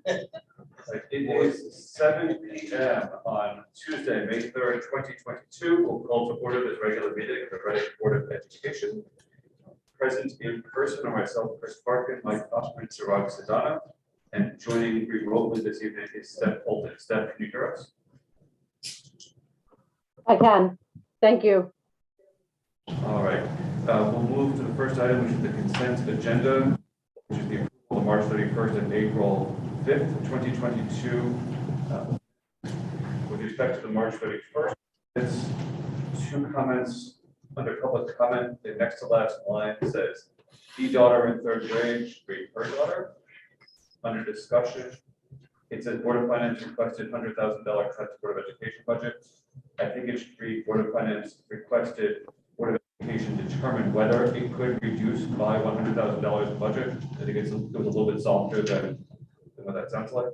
It is 7 p.m. on Tuesday, May 3rd, 2022. We'll call to order this regular meeting of the Reading Board of Education. Present in person are myself, Chris Parkin, Mike Hoffman, Siraj Sadana, and joining remotely this evening is Steph Holton. Steph, can you hear us? I can. Thank you. All right. We'll move to the first item, which is the consent agenda, which is the approval of March 31st and April 5th, 2022. With respect to the March 31st, it's 2 comments under public comment. The next to last line says, "The daughter in 3rd grade should read her daughter." Under discussion, it says Board of Finance requested $100,000 cut to Board of Education budget. I think it should read Board of Finance requested Board of Education determine whether it could reduce by $100,000 in budget. I think it was a little bit softer than what that sounds like.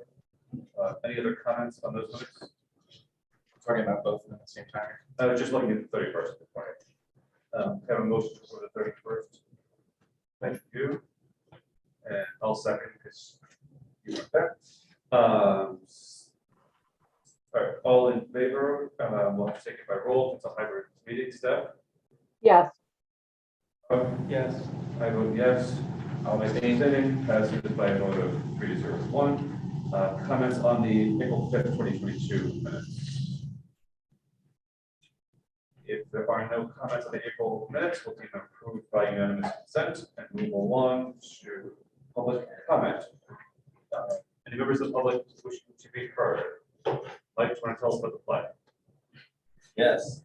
Any other comments on those notes? Talking about both of them at the same time. I was just looking at the 31st at this point. Have a motion for the 31st. Thank you. And I'll second because you were there. All right, all in favor? We'll have to take it by roll. It's a hybrid meeting. Steph? Yes. Yes. I vote yes. I'll make abstaining. Passes by a vote of 3-0-1. Comments on the April 5th, 2022 minutes. If there are no comments on the April minutes, we'll deem them approved by unanimous consent and move along to public comment. Any members of the public wishing to be heard? Mike, do you want to tell us about the flag? Yes.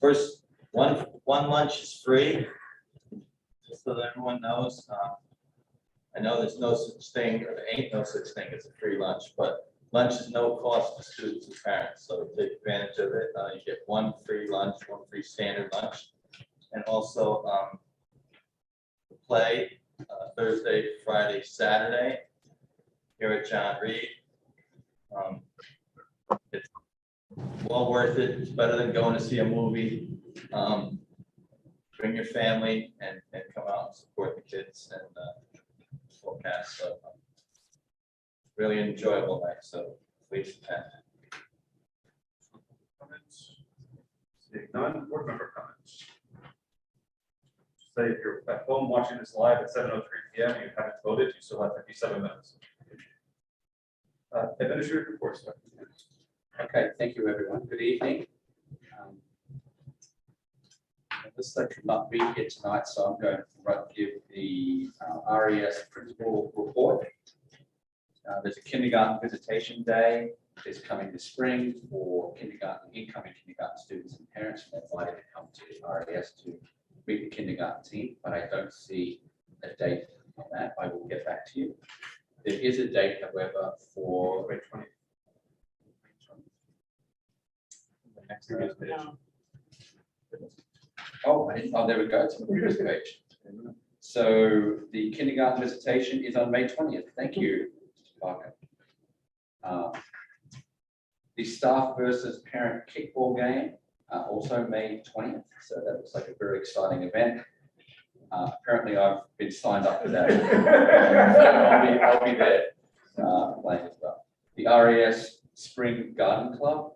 First, one lunch is free, just so that everyone knows. I know there's no such thing, or there ain't no such thing as a free lunch, but lunch is no cost to students and parents, so take advantage of it. You get 1 free lunch, 1 free standard lunch, and also play Thursday, Friday, Saturday here at John Reed. It's well worth it. It's better than going to see a movie. Bring your family and come out and support the kids and forecast. So really enjoyable night. So please attend. Comments? Seeing none, board member comments. Say if you're at home watching this live at 7:03 p.m. and you haven't voted, you still have 57 minutes. Administrative reports. Okay, thank you, everyone. Good evening. This could not be here tonight, so I'm going to give the RES principal report. There's a kindergarten visitation day. It's coming this spring for incoming kindergarten students and parents. They're invited to come to RES to meet the kindergarten team, but I don't see a date on that. I will get back to you. There is a date, however, for Wait, 20. the next page. Oh, there we go. It's on the previous page. So the kindergarten visitation is on May 20th. Thank you, Mr. Parker. The staff versus parent kickball game, also May 20th. So that looks like a very exciting event. Apparently, I've been signed up for that. So I'll be there playing as well. The RES Spring Garden Club,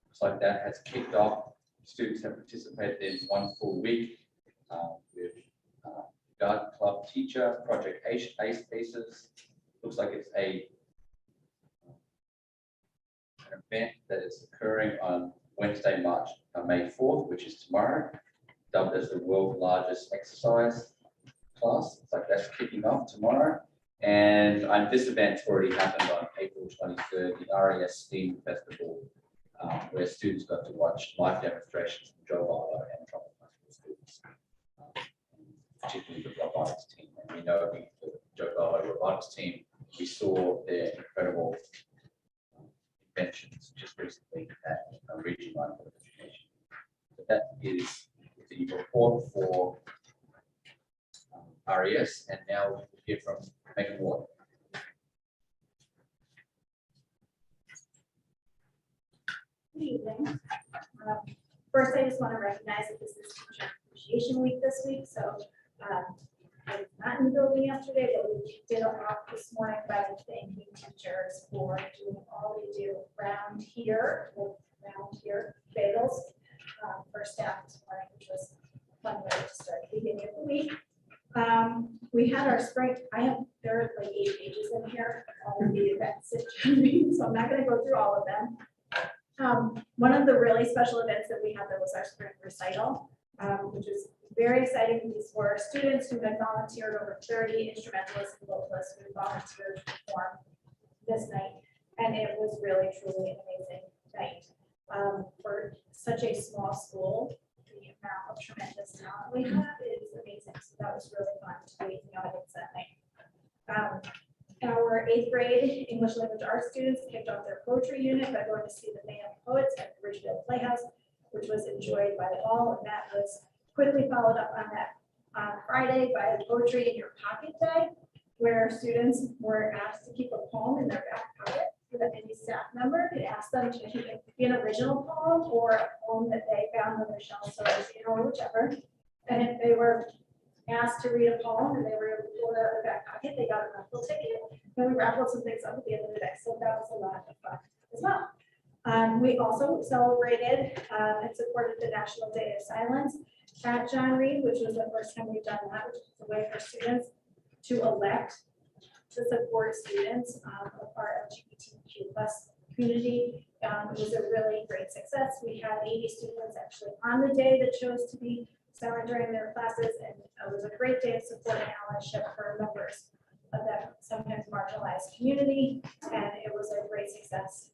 looks like that has kicked off. Students have participated in 1 full week with garden club teacher, project ACEs. Looks like it's an event that is occurring on Wednesday, May 4th, which is tomorrow, dubbed as the world's largest exercise class. It's like that's kicking off tomorrow. And this event's already happened on April 23rd, the RES STEAM Festival, where students got to watch live demonstrations from Joe Barlow and tropical students, particularly the robotics team. And we know the Joe Barlow robotics team, we saw their incredible inventions just recently at Region 1 of Education. So that is the report for RES, and now we'll hear from Megan Ward. Good evening. First, I just want to recognize that this is Teacher Appreciation Week this week, so I was not in the building yesterday, but we did it off this morning by thanking teachers for doing all they do around here bagels for staff this morning, which was a fun way to start the beginning of the week. We had our spring, there are like 8 pages in here, all of the events that so I'm not gonna go through all of them. One of the really special events that we had that was our spring recital, which was very exciting. These were students who had volunteered, over 30 instrumentalists and vocalists who volunteered to perform this night. And it was really, truly an amazing night. For such a small school, the amount of tremendous talent we have is amazing. So that was really fun to be in the audience that night. Our 8th grade English language arts students kicked off their poetry unit by going to see the Band of Poets at the Ridgefield Playhouse, which was enjoyed by all, and that was quickly followed up on that on Friday by the Poetry in Your Pocket Day, where students were asked to keep a poem in their back pocket so that any staff member could ask them to keep it be an original poem or a poem that they found on their shelves or whichever. And if they were asked to read a poem and they were able to pull it out of their back pocket, they got a raffle ticket. Then we raffled some things up at the end of the day. So that was a lot of fun as well. We also celebrated and supported the National Day of Silence at John Reed, which was the first time we've done that, which is a way for students to elect to support students of our LGBTQ plus community. It was a really great success. We had 80 students actually on the day that chose to be silent during their classes, and it was a great day of support and allyship for members of that sometimes marginalized community, and it was a great success.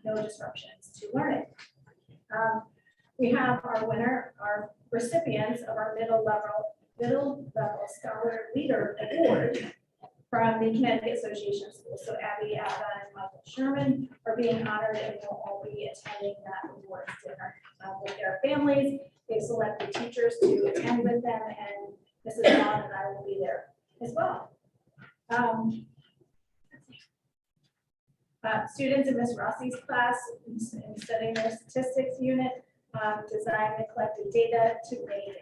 No disruptions to learning. We have our recipients of our middle level Scholar Leader Award from the Connecticut Association of Schools. So Abby, Abba, and Michael Sherman are being honored, and will all be attending that awards dinner with their families. They selected teachers to attend with them, and Mrs. Vaughn and I will be there as well. Students in Ms. Rossi's class in studying their statistics unit designed and collected data to make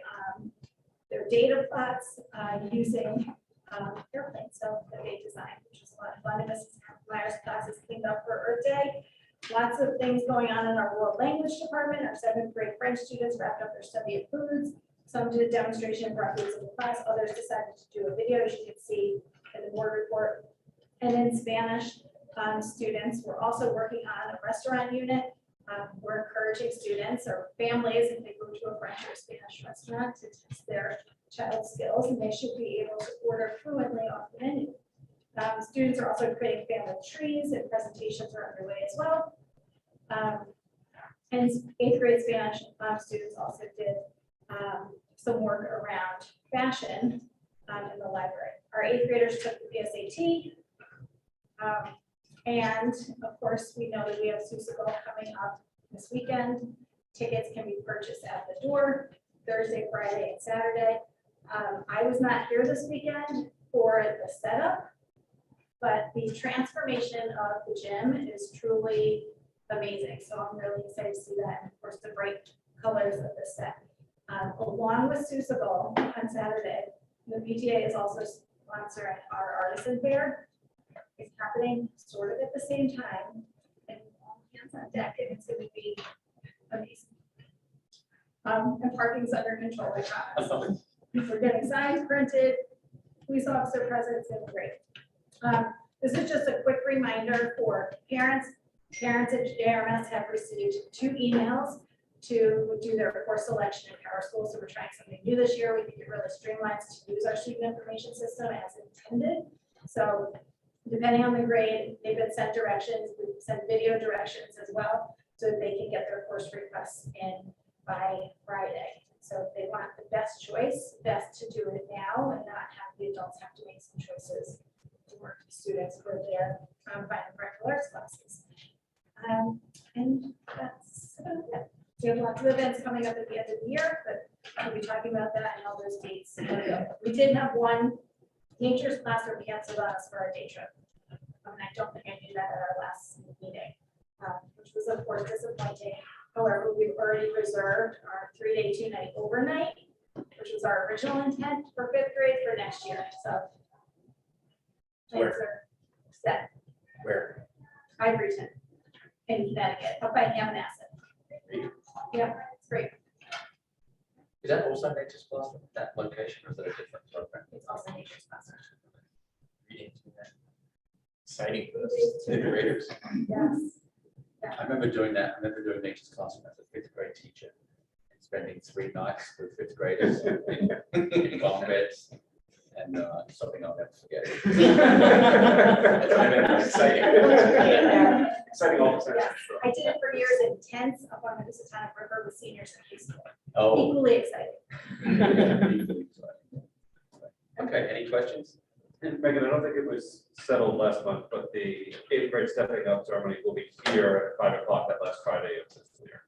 their data plots using airplanes that they designed, which was a lot of fun. And Mrs. Meyer's class is cleaned up for Earth Day. Lots of things going on in our world language department. Our 7th grade French students wrapped up their study of foods. Some did a demonstration for foods in the class. Others decided to do a video, as you can see in the board report. And in Spanish, students were also working on a restaurant unit. We're encouraging students or families, if they go to a French or Spanish restaurant, to test their child's skills, and they should be able to order fluently off the menu. Students are also creating family trees, and presentations are underway as well. And 8th grade Spanish students also did some work around fashion in the library. Our 8th graders took the PSAT. And of course, we know that we have Susical coming up this weekend. Tickets can be purchased at the door Thursday, Friday, and Saturday. I was not here this weekend for the setup, but the transformation of the gym is truly amazing. So I'm really excited to see that, and of course, the bright colors of the set. Along with Susical on Saturday, the PTA is also sponsoring our artisan fair. It's happening sort of at the same time, and all hands on deck, and it's going to be amazing. And parking's under control, I promise. We're getting signs printed, police officer presence, and great. This is just a quick reminder for parents. Parents at JRMS have received 2 emails to do their course selection in Power School. So we're trying something new this year. We think it really streamlines to use our student information system as intended. So depending on the grade, they've been sent directions. We've sent video directions as well, so that they can get their course requests in by Friday. So if they want the best choice, best to do it now and not have the adults have to make some choices to work with students for their final parental arts classes. And that's about it. We have lots of events coming up at the end of the year, but we'll be talking about that and all those dates. We did have one nature's classroom canceled on us for our day trip. And I don't think I knew that at our last meeting, which was of course disappointing. However, we've already reserved our 3-day, 2-night overnight which was our original intent for 5th grade for next year, so. Plans are set. Where? Ivoryton in Connecticut, up by Hammonasset. Yeah, it's great. Is that also nature's classroom, that location, or is that a different program? It's also nature's classroom. Exciting for us. Fifth graders. Yes. I remember doing that. I remember doing nature's classroom as a 5th grade teacher, and spending 3 nights with 5th graders in bunk beds, and something I'll never forget. Exciting. Exciting all the Yes, I did it for years in tents up on the Visitation River with seniors in high school. Oh. Equally exciting. Okay, any questions? Megan, I don't think it was settled last month, but the 8th grade stepping up ceremony will be here at 5 o'clock that last Friday of this year.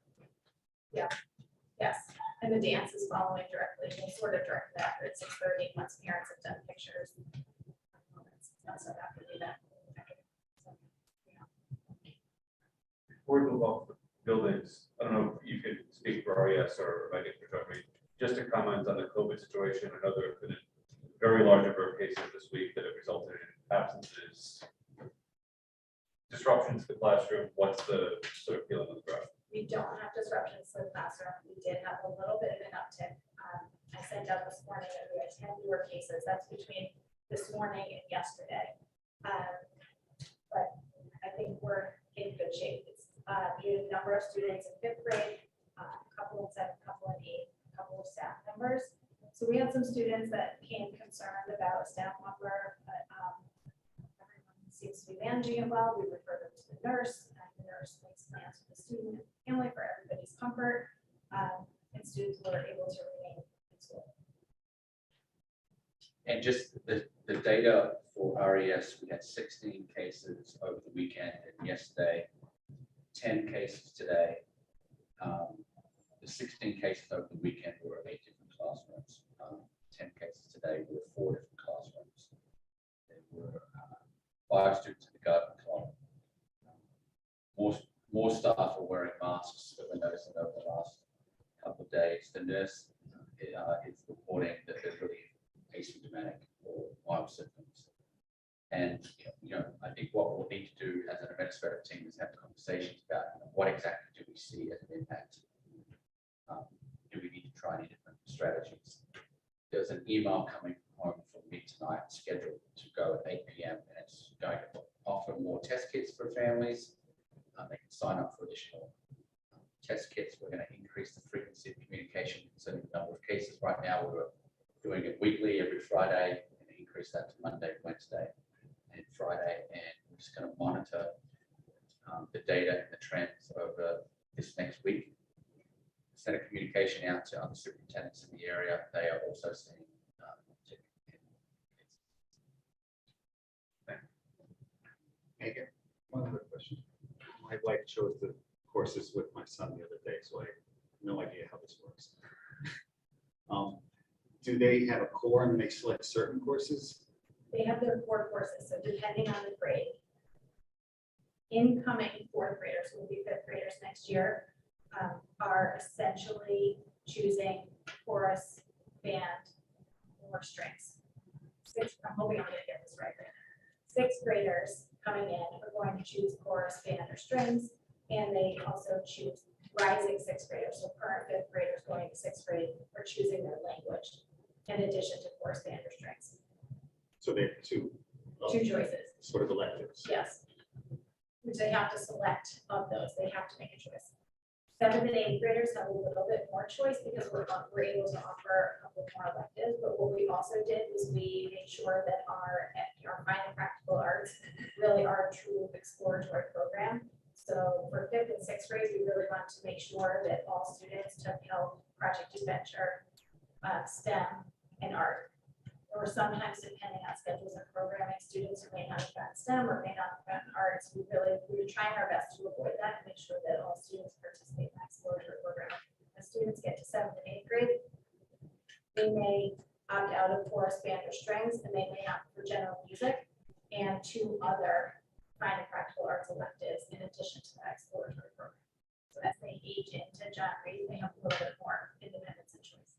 Yes, and the dance is following directly. We'll sort of direct that at 6:30 once parents have done pictures. That's not after the event. Before we move off the buildings, I don't know if you could speak for RES or Megan for me, just to comment on the COVID situation. I know there have been a very large number of cases this week that have resulted in absences, disruptions to the classroom. What's the sort of feeling on the ground? We don't have disruptions to the classroom. We did have a little bit of an uptick. I sent out this morning that we had 10 newer cases. That's between this morning and yesterday. But I think we're in good shape. We had a number of students in 5th grade, a couple in 7th, a couple in 8th, a couple of staff members. So we had some students that became concerned about a staff member, but everyone seems to be managing it well. We refer them to the nurse, and the nurse makes plans for the student and family for everybody's comfort, and students were able to remain in school. And just the data for RES, we had 16 cases over the weekend and yesterday, 10 cases today. The 16 cases over the weekend were 8 different classrooms. 10 cases today were 4 different classrooms. There were 5 students in the garden club. More staff are wearing masks that we're noticing over the last couple of days. The nurse is reporting that they're really asymptomatic or mild symptoms. And I think what we'll need to do as an administrative team is have conversations about what exactly do we see as an impact. Do we need to try any different strategies? There's an email coming home from me tonight scheduled to go at 8 p.m. and it's going to offer more test kits for families. They can sign up for additional test kits. We're going to increase the frequency of communication concerning the number of cases. Right now, we're doing it weekly, every Friday, and increase that to Monday, Wednesday, and Friday. And we're just going to monitor the data and the trends over this next week. Send a communication out to other superintendents in the area. They are also seeing Megan, one other question. My wife chose the courses with my son the other day, so I have no idea how this works. Do they have a core and they select certain courses? They have their core courses, so depending on the grade. Incoming 4th graders, will be 5th graders next year, are essentially choosing chorus, band, or strings. I'm hoping I'm gonna get this right. 6th graders coming in are going to choose chorus, band, or strings, and they also choose rising 6th graders. So current 5th graders going to 6th grade are choosing their language in addition to chorus, band, or strings. So they have two Choices. sort of electives. Yes. Which they have to select of those. They have to make a choice. 7th and 8th graders have a little bit more choice because we're able to offer a couple more electives. But what we also did was we made sure that our fine and practical arts really are a true exploratory program. So for 5th and 6th grades, we really want to make sure that all students took health, project adventure, STEM, and art. Or sometimes, depending on schedules and programming, students who may not have gotten STEM or may not have gotten arts, we're trying our best to avoid that and make sure that all students participate in that exploratory program. As students get to 7th and 8th grade, they may opt out of chorus, band, or strings, and they may opt for general music and 2 other fine and practical arts electives in addition to that exploratory program. So as they age into John Reed, they have a little bit more independence and choice.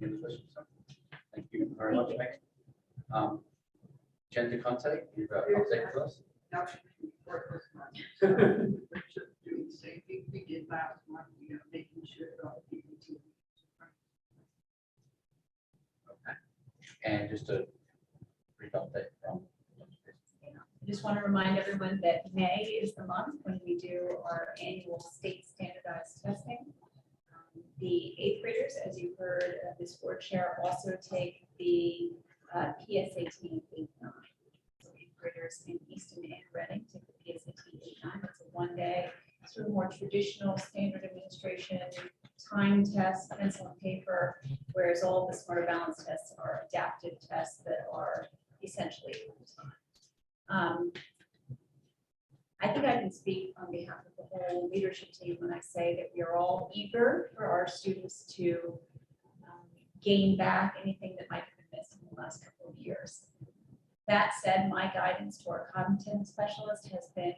Any other questions? Thank you very much, Megan. Jen DeConte, you've got an update for us? Work this month. We're just doing the same thing we did last month, making sure that all the people. Okay. And just a brief update from. I just want to remind everyone that May is the month when we do our annual state standardized testing. The eighth graders, as you heard this board chair, also take the PSAT 8-9. So eighth graders in Easton and Reading take the PSAT 8-9. It's a one-day, sort of more traditional standard administration time test, pencil and paper, whereas all the Smarter Balance tests are adaptive tests that are essentially time. I think I can speak on behalf of the whole leadership team when I say that we are all eager for our students to gain back anything that might have been missed in the last couple of years. That said, my guidance to our content specialist has been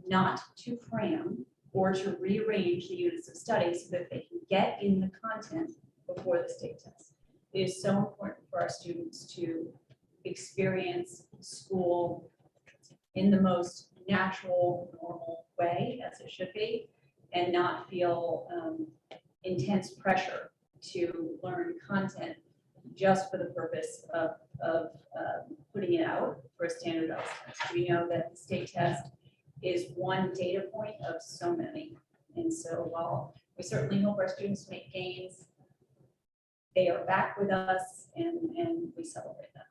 not to cram or to rearrange the units of study so that they can get in the content before the state test. It is so important for our students to experience school in the most natural, normal way, as it should be, and not feel intense pressure to learn content just for the purpose of putting it out for a standardized test. We know that the state test is one data point of so many. And so while we certainly hope our students make gains, they are back with us and we celebrate them.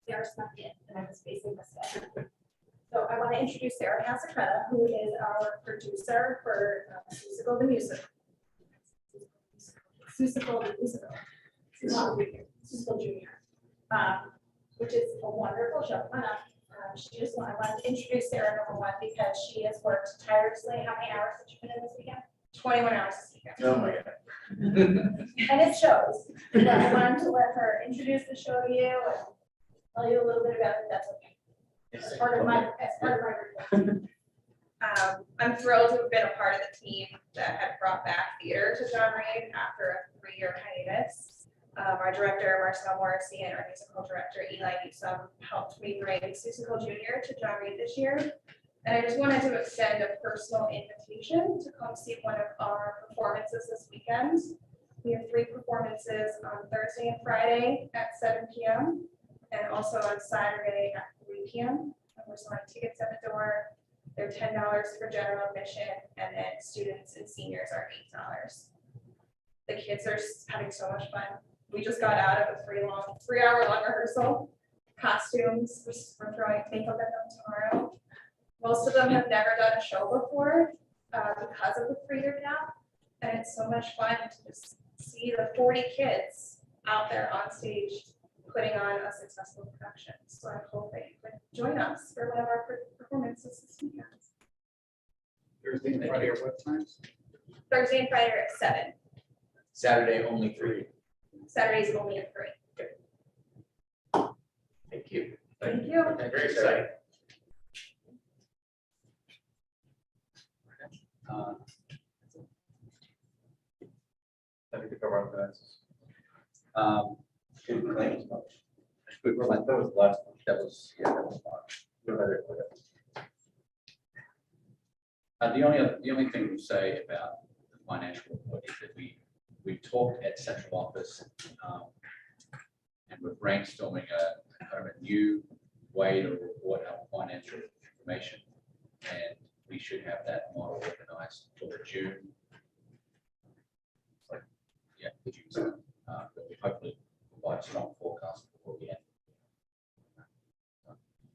Sarah snuck in, and I was facing this way. So I want to introduce Sarah Masacretta, who is our producer for Susicle the Musical. Susicle the Musical. Susicle Junior. Which is a wonderful show. I wanted to introduce Sarah, number one, because she has worked tirelessly. How many hours did you put in this weekend? 21 hours this weekend. Oh my God. And it shows. But I wanted to let her introduce the show to you and tell you a little bit about it. That's okay. As part of my report. I'm thrilled to have been a part of the team that had brought back theater to John Reed after a 3-year hiatus. Our director, Marcel Morrissey, and our musical director, Eli Newsom, helped me bring Susicle Junior to John Reed this year. And I just wanted to extend a personal invitation to come see one of our performances this weekend. We have 3 performances on Thursday and Friday at 7 p.m. and also on Saturday at 3 p.m. And we're selling tickets at the door. They're $10 for general admission, and then students and seniors are $8. The kids are having so much fun. We just got out of a 3-hour long rehearsal. Costumes, we're throwing makeup at them tomorrow. Most of them have never done a show before because of the 3-year gap, and it's so much fun to just see the 40 kids out there on stage putting on a successful production. So I hope that you could join us for one of our performances this weekend. Thursday and Friday at what times? Thursday and Friday are at 7. Saturday, only 3. Saturdays only at 3. Thank you. Thank you. Okay, very exciting. I think we cover our finances. Good claims. Good That claims. was the last one. That was March. Go ahead, go ahead. The only thing to say about the financial report is that we talked at central office and we're brainstorming a kind of a new way to report our financial information. And we should have that model organized for June. Like, yeah, the June, but we hopefully provide a strong forecast before the end.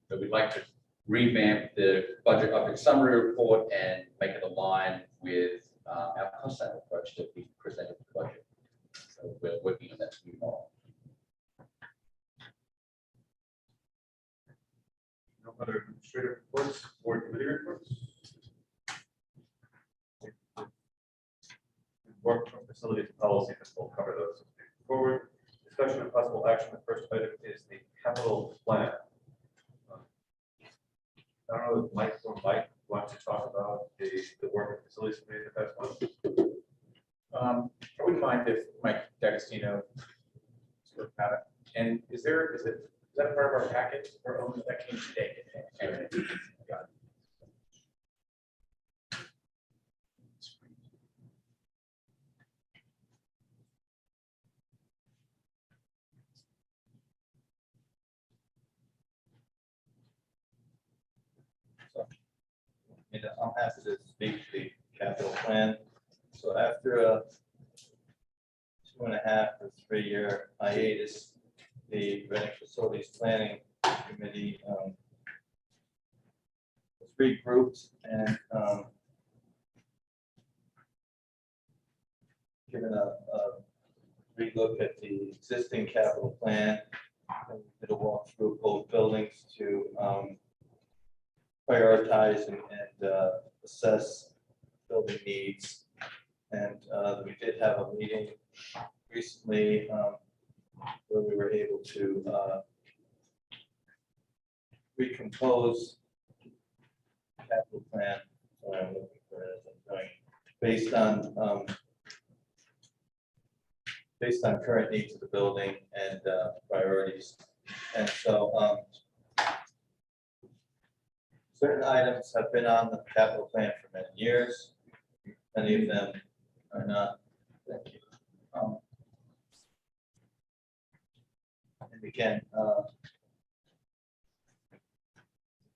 But we'd like to revamp the budget update summary report and make it align with our cost center approach that we presented in the budget. So we're working on that new model. No other administrative reports, board committee reports? Work from facilities policy, this will cover those as we move forward. Discussion of possible action. The first item is the capital plan. I don't know if Mike or Mike want to talk about the work of facilities committee the past month? I wouldn't mind if Mike D'Agostino sort of had it. And is that part of our package or only that came today? Okay. Got it. I'm happy to speak to the capital plan. So after a 2.5 to 3 year hiatus, the Reading Facilities Planning Committee was regrouped and given a relook at the existing capital plan. And did a walkthrough of both buildings to prioritize and assess building needs. And we did have a meeting recently where we were able to recompose capital plan. Sorry, I'm looking for it as I'm going. Based on current needs of the building and priorities. And so certain items have been on the capital plan for many years. Many of them are not. Thank you. And again, I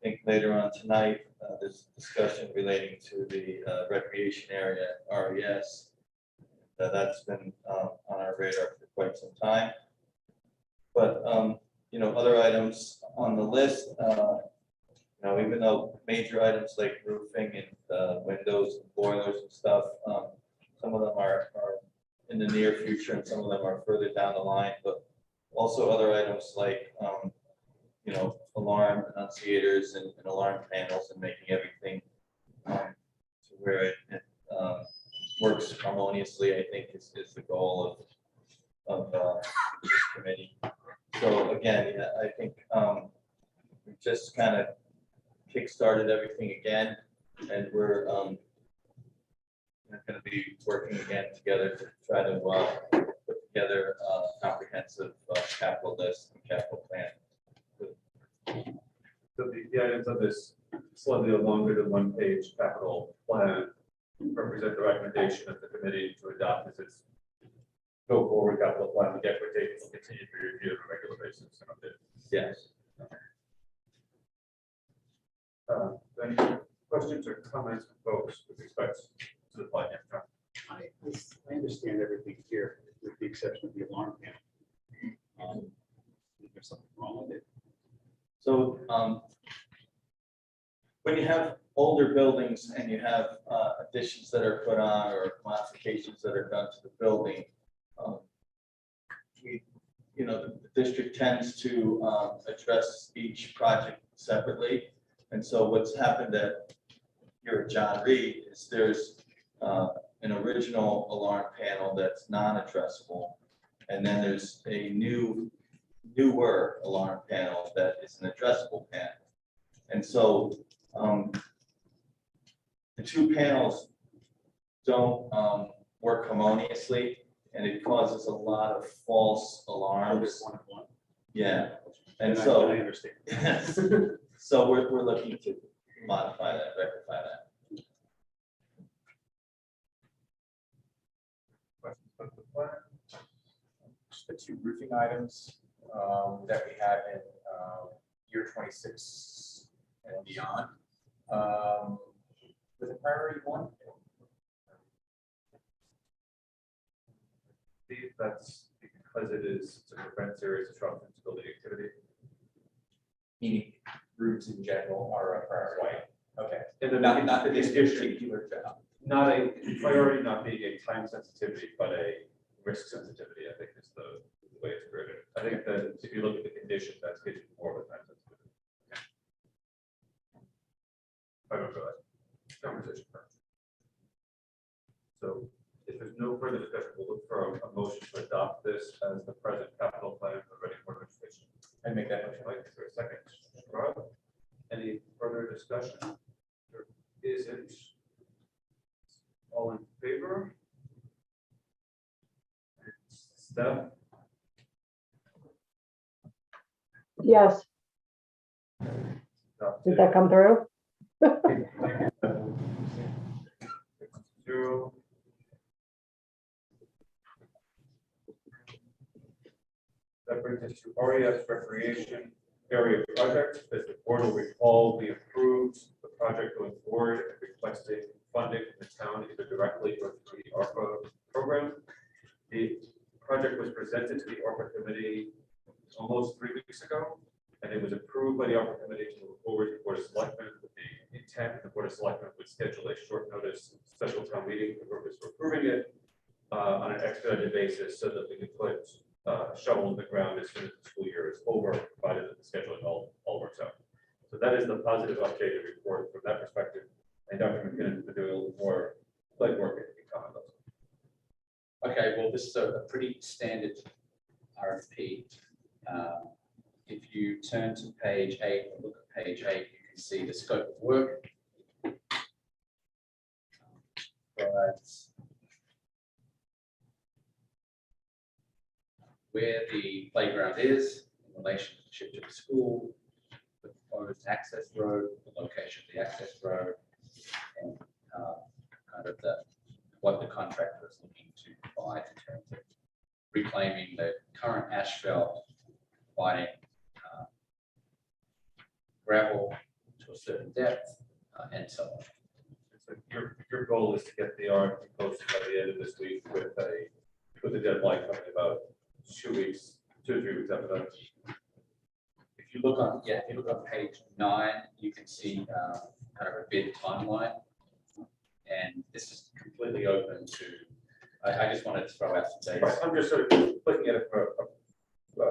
think later on tonight, there's discussion relating to the recreation area, RES. That's been on our radar for quite some time. But, other items on the list, even though major items like roofing and windows and boilers and stuff, some of them are in the near future and some of them are further down the line, but also other items like, alarm enunciators and alarm panels and making everything to where it works harmoniously, I think is the goal of this committee. So again, I think we just kind of kick-started everything again, and we're going to be working again together to try to put together a comprehensive capital list and capital plan. So the items of this slightly longer than one-page capital plan represent the recommendation of the committee to adopt as its go forward capital plan. The expectation will continue to be reviewed on a regular basis. Yes. Any questions or comments from folks with respect to the plan? I understand everything here, with the exception of the alarm panel. There's something wrong with it. So when you have older buildings and you have additions that are put on or modifications that are done to the building, the district tends to address each project separately. And so what's happened here at John Reed is there's an original alarm panel that's non-addressable, and then there's a newer alarm panel that is an addressable panel. And so the two panels don't work harmoniously, and it causes a lot of false alarms. One. Yeah, and I so understand. so we're looking to modify that, rectify that. Questions about the plan? Just the two roofing items that we have in year 26 and beyond. With a priority one. That's because it is to prevent serious disruption to building activity. Meaning roofs in general are a priority. Okay. And Not this issue, particular job. not a priority, not being a time sensitivity, but a risk sensitivity, I think is the way it's written. I think that if you look at the condition, that's getting more of a time sensitivity. I don't feel that conversation. So if there's no further discussion, we'll look for a motion to adopt this as the present capital plan for the Reading Board of Education. And make that motion. Like for a second. Rob, any further discussion? isn't. All in favor? Steph? Yes. Did that come through? Zero. That brings us to RES Recreation Area Project. As the board will recall, we approved the project going forward and requesting funding from the town either directly or through the ARPA program. The project was presented to the ARPA committee almost 3 weeks ago, and it was approved by the ARPA committee to move forward to the Board of Selectmen with the intent that the Board of Selectmen would schedule a short notice special town meeting for the purpose of approving it on an expedited basis so that we could put shovel in the ground as soon as the school year is over, provided that the scheduling all works out. So that is the positive updated report from that perspective. And Dr. McKinnon has been doing a little more legwork if you comment on that. Okay, well, this is a pretty standard RFP. If you turn to page 8, or look at page 8, you can see the scope of work. Where the playground is in relationship to the school, the proposed access road, the location of the access road, and kind of what the contractor is looking to provide in terms of reclaiming the current asphalt, providing gravel to a certain depth, and so on. So your goal is to get the RFP posted by the end of this week with a deadline coming about 2 weeks, 2 to 3 weeks after that. If you look on, if you look on page 9, you can see kind of a bid timeline. And this is completely open to, I just wanted to throw out some dates. Right, I'm just sort of looking at it from a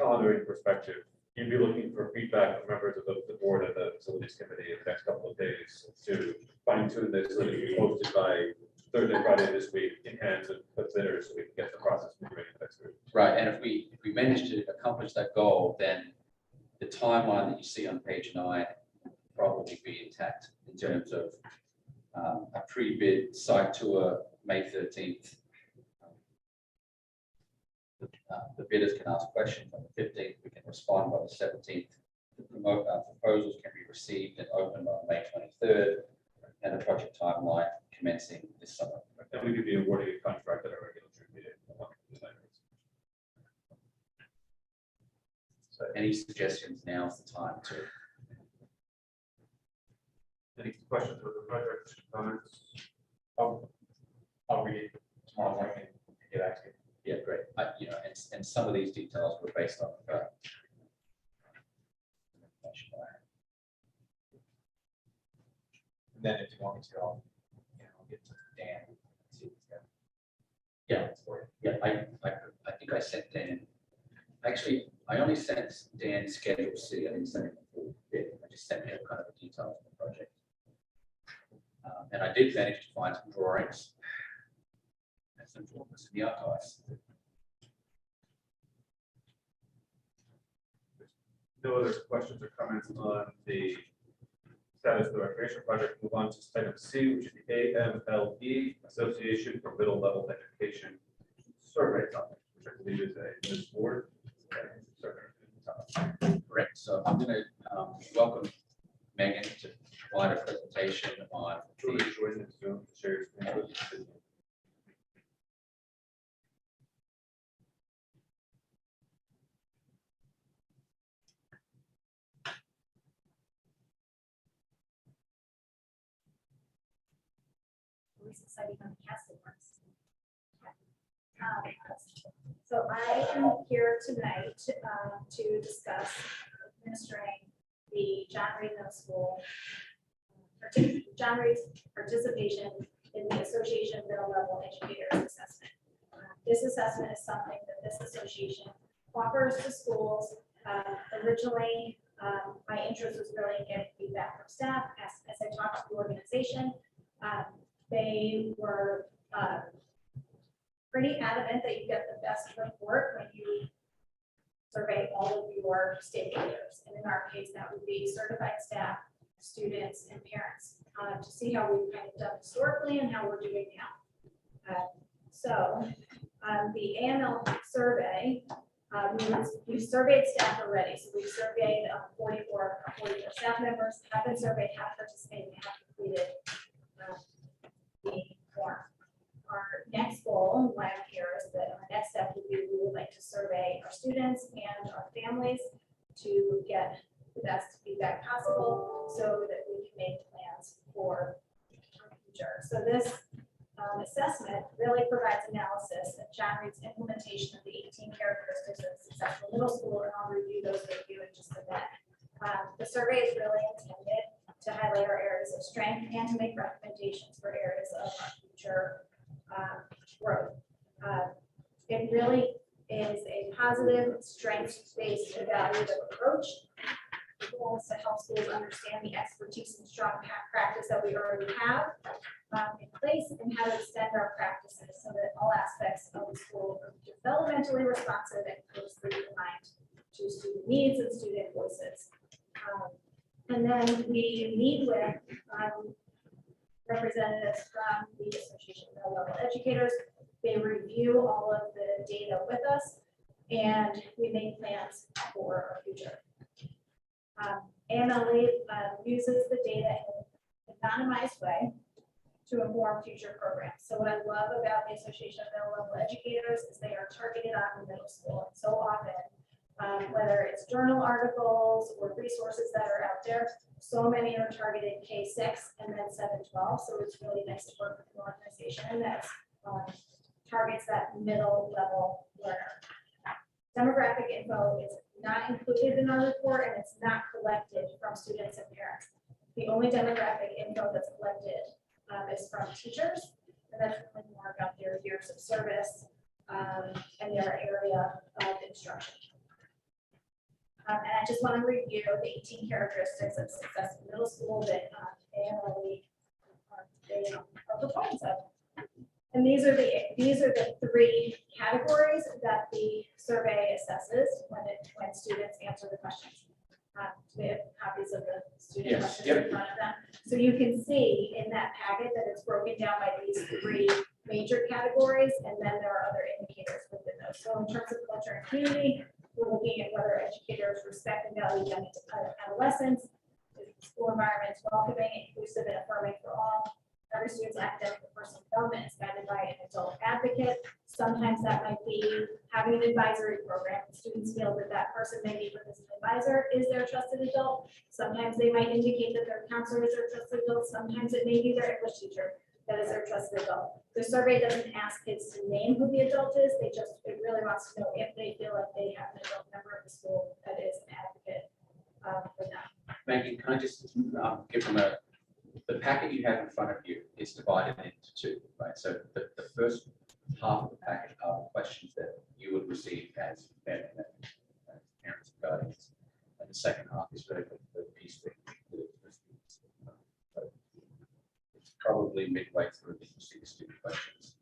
calendaring perspective. You'd be looking for feedback from members of the board and the facilities committee in the next couple of days to fine tune this so that it can be posted by Thursday, Friday this week in hands of bidders so we can get the process moving next week. Right, and if we manage to accomplish that goal, then the timeline that you see on page 9 will probably be intact in terms of a pre-bid site tour, May 13th. The bidders can ask questions on the 15th. We can respond by the 17th. The proposals can be received and opened on May 23rd, and the project timeline commencing this summer. And we could be awarding a contract at our regulatory meeting. So any suggestions, now's the time to. Any questions with the project, comments? I'll read it tomorrow morning and get back to you. Yeah, great. And some of these details were based on information I had. And then if you want me to, I'll get to Dan. And see if he's got. Yeah. it's for you. Yeah, I think I sent Dan. Actually, I only sent Dan Schedule C. I didn't send him a full bit. I just sent him kind of the details of the project. And I did manage to find some drawings and some drawings in the archives. No other questions or comments on the status of the recreation project. Move on to item C, which is the AMLE, Association for Middle Level Education Survey topic, which I believe is a Ms. Ward. Correct. So I'm going to welcome Megan to provide a presentation on Truly the join the Zoom, share your screen with us. Always exciting when the casting works. So I am here tonight to discuss administering the John Reed Middle School, John Reed's participation in the Association of Middle Level Educators Assessment. This assessment is something that this association offers to schools. Originally, my interest was really in getting feedback from staff as I talked to the organization. They were pretty adamant that you get the best report when you survey all of your stakeholders. And in our case, that would be certified staff, students, and parents. to see how we've kind of done historically and how we're doing now. The AML survey, we've surveyed staff already. So we've surveyed 44 staff members, have been surveyed, have participated, have completed the form. Our next goal, why I'm here, is that our next step would be we would like to survey our students and our families to get the best feedback possible so that we can make plans for our future. So this assessment really provides analysis of John Reed's implementation of the 18 characteristics of successful middle school, and I'll review those with you in just a minute. The survey is really intended to highlight our areas of strength and to make recommendations for areas of our future growth. It really is a positive, strengths-based evaluative approach. The goal is to help schools understand the expertise and strong practice that we already have in place and how to extend our practices so that all aspects of the school are developmentally responsive and closely aligned to student needs and student voices. And then we meet with representatives from the Association of Middle Level Educators. They review all of the data with us, and we make plans for our future. Amld uses the data in an anonymized way to inform future programs. So what I love about the Association of Middle Level Educators is they are targeted on the middle school. And so often, whether it's journal articles or resources that are out there, so many are targeted K-6 and then 7-12. So it's really nice to work with an organization that targets that middle level learner. Demographic info is not included in our report, and it's not collected from students and parents. The only demographic info that's collected is from teachers, and that's really more about their years of service and their area of instruction. And I just want to review the 18 characteristics of success in middle school that AML are proponents of. And these are the three categories that the survey assesses when students answer the questions. We have copies of the student questions in front of them. So you can see in that packet that it's broken down by these three major categories, and then there are other indicators within those. So in terms of culture and community, we're looking at whether educators respect and value young adolescents, is the school environment is welcoming, inclusive, and affirming for all. Every student's academic and personal development is guided by an adult advocate. Sometimes that might be having an advisory program. Students feel that that person they need with as an advisor is their trusted adult. Sometimes they might indicate that their counselor is their trusted adult. Sometimes it may be their English teacher that is their trusted adult. The survey doesn't ask kids to name who the adult is. It really wants to know if they feel like they have an adult member of the school that is an advocate for them. Maggie, can I just give them the packet you have in front of you is divided into two, right? So the first half of the packet are the questions that you would receive as parents and guardians. And the second half is really the piece that it's probably midway through the student questions.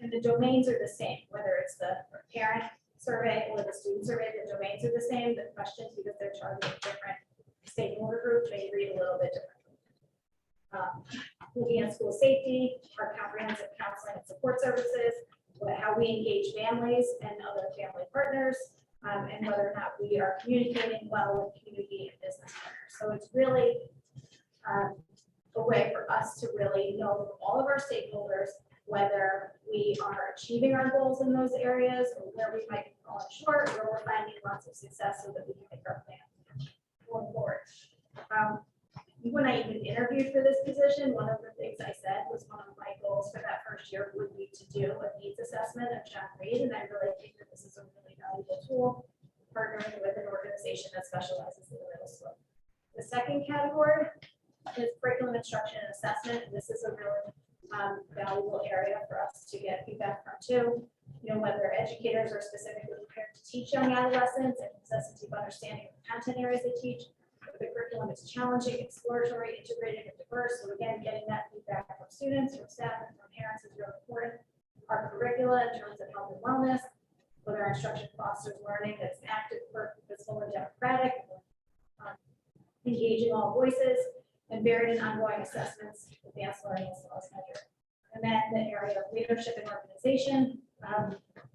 And the domains are the same, whether it's the parent survey or the student survey, the domains are the same. The questions, because they're targeting different stakeholder groups, may read a little bit differently. Looking at school safety, our comprehensive counseling and support services, how we engage families and other family partners, and whether or not we are communicating well with community and business partners. So it's really a way for us to really know from all of our stakeholders whether we are achieving our goals in those areas or where we might be falling short, or we're finding lots of success so that we can make our plan going forward. When I even interviewed for this position, one of the things I said was one of my goals for that first year would be to do a needs assessment of John Reed, and I really think that this is a really valuable tool, partnering with an organization that specializes in the middle school. The second category is curriculum instruction and assessment, and this is a really valuable area for us to get feedback from too. You know, whether educators are specifically prepared to teach young adolescents and possess a deep understanding of the content areas they teach. The curriculum is challenging, exploratory, integrated, and diverse. So again, getting that feedback from students, from staff, and from parents is really important. Our curricula in terms of health and wellness, whether our instruction fosters learning that's active, purposeful, and democratic, engaging all voices, and and varied and ongoing assessments, advanced learning as well as measure. And then the area of leadership and organization,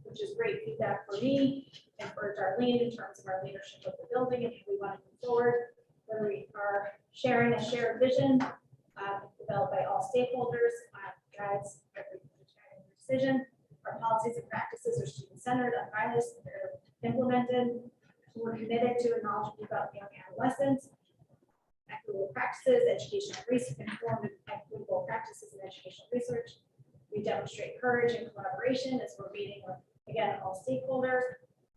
which is great feedback for me and for Darlene in terms of our leadership of the building and how we want to move forward. Where we are sharing a shared vision developed by all stakeholders, guides every decision. Our policies and practices are student-centered, unbiased, they're implemented. We're committed to knowledgeable about young adolescents, equitable practices, educational research, informed equitable practices in educational research. We demonstrate courage and collaboration as we're meeting with, again, all stakeholders.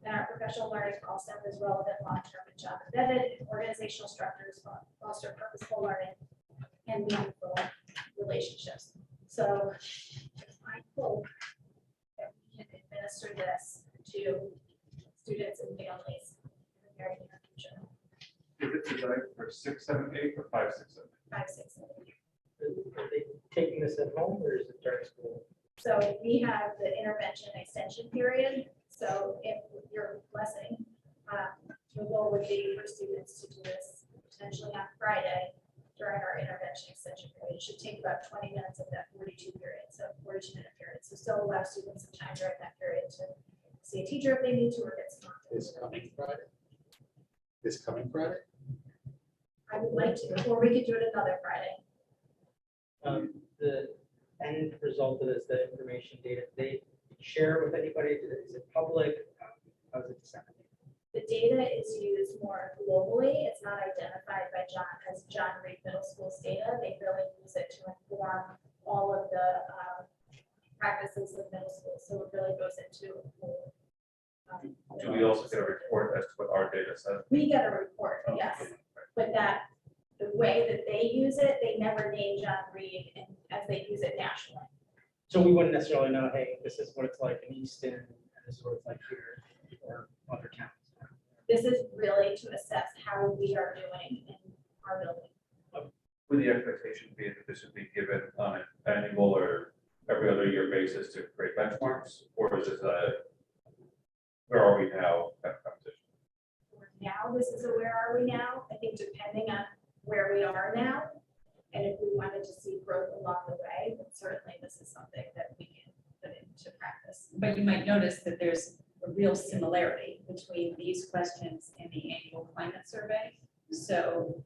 And our professional learning also is relevant long-term and job embedded. Organizational structures foster purposeful learning and meaningful relationships. So I hope that we can administer this to students and families in the very near future. Is it designed for 6, 7, 8, or 5, 6, 7? 5, 6, 7. Are they taking this at home or is it during school? So we have the intervention extension period. So if you're blessing, the goal would be for students to do this potentially on Friday during our intervention extension period. It should take about 20 minutes of that 42 period, so 42-minute period. So still allow students some time during that period to see a teacher if they need to or get some. This coming Friday? This coming Friday? I would like to, or we could do it another Friday. The end result of this, the information data, they share with anybody? Is it public? How is it disseminated? The data is used more globally. It's not identified by John Reed Middle School's data. They really use it to inform all of the practices of middle school. So it really goes into. Do we also get a report as to what our data says? We get a report, yes, but the way that they use it, they never name John Reed as they use it nationally. So we wouldn't necessarily know, hey, this is what it's like in Easton, and this is what it's like here, or other towns. This is really to assess how we are doing in our building. Would the expectation be that this would be given on an annual or every other year basis to create benchmarks? Or is this where are we now kind of competition? Now, this is a where are we now? I think depending on where we are now, and if we wanted to see growth along the way, but certainly this is something that we can put into practice. But you might notice that there's a real similarity between these questions and the annual climate survey. So